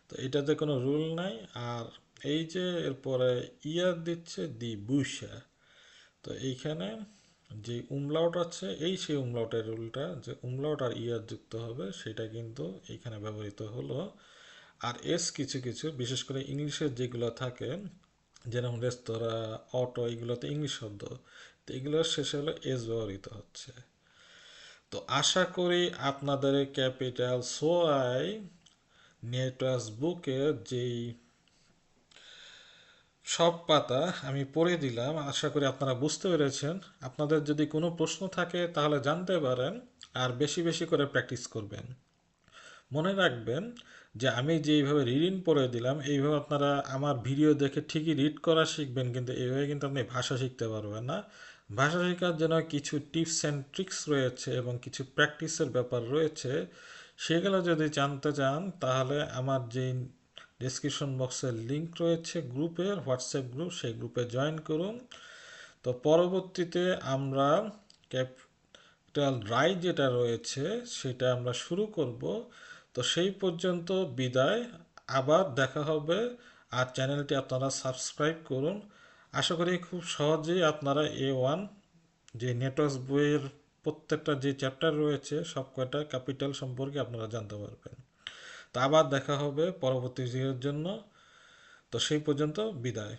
তো এটাতে কোনো রুল নাই। আর এই যে এরপরে ইয়ার দিচ্ছে দি বুশা, তো এইখানে যে উমলাউট আছে এই সেই উমলাউটের রুলটা, যে উমলাউট আর ইয়ার যুক্ত হবে সেটা কিন্তু এইখানে ব্যবহৃত হলো। আর এস কিছু কিছু বিশেষ করে ইংলিশের যেগুলো থাকে, যেরকম রেস্তোরাঁ, অটো, এগুলোতে ইংলিশ শব্দ, তো এগুলোর শেষে হলো এস ব্যবহৃত হচ্ছে। তো আশা করি আপনাদের ক্যাপিটাল সোয়াই নেটওয়ার্স বুকের যেই সব পাতা আমি পড়ে দিলাম, আশা করি আপনারা বুঝতে পেরেছেন। আপনাদের যদি কোনো প্রশ্ন থাকে তাহলে জানতে পারেন, আর বেশি বেশি করে প্র্যাকটিস করবেন। মনে রাখবেন যে আমি যেইভাবে রিডিং পড়ে দিলাম এইভাবে আপনারা আমার ভিডিও দেখে ঠিকই রিড করা শিখবেন, কিন্তু এইভাবে কিন্তু আপনি ভাষা শিখতে পারবেন না। ভাষা শেখার জন্য কিছু টিপস অ্যান্ড ট্রিক্স রয়েছে এবং কিছু প্র্যাকটিসের ব্যাপার রয়েছে, সেগুলো যদি জানতে চান তাহলে আমার যে ডেসক্রিপশন বক্সের লিংক রয়েছে গ্রুপের, হোয়াটসঅ্যাপ গ্রুপ, সেই গ্রুপে জয়েন করুন। তো পরবর্তীতে আমরা ক্যাপিটাল রাই যেটা রয়েছে সেটা আমরা শুরু করব। তো সেই পর্যন্ত বিদায়, আবার দেখা হবে। আর চ্যানেলটি আপনারা সাবস্ক্রাইব করুন। আশা করি খুব সহজেই আপনারা A1 যে নেটওয়ার্কস বইয়ের প্রত্যেকটা যে চ্যাপ্টার রয়েছে সব কয়টা ক্যাপিটাল সম্পর্কে আপনারা জানতে পারবেন। তো আবার দেখা হবে পরবর্তী ভিডিওর জন্য। তো সেই পর্যন্ত বিদায়।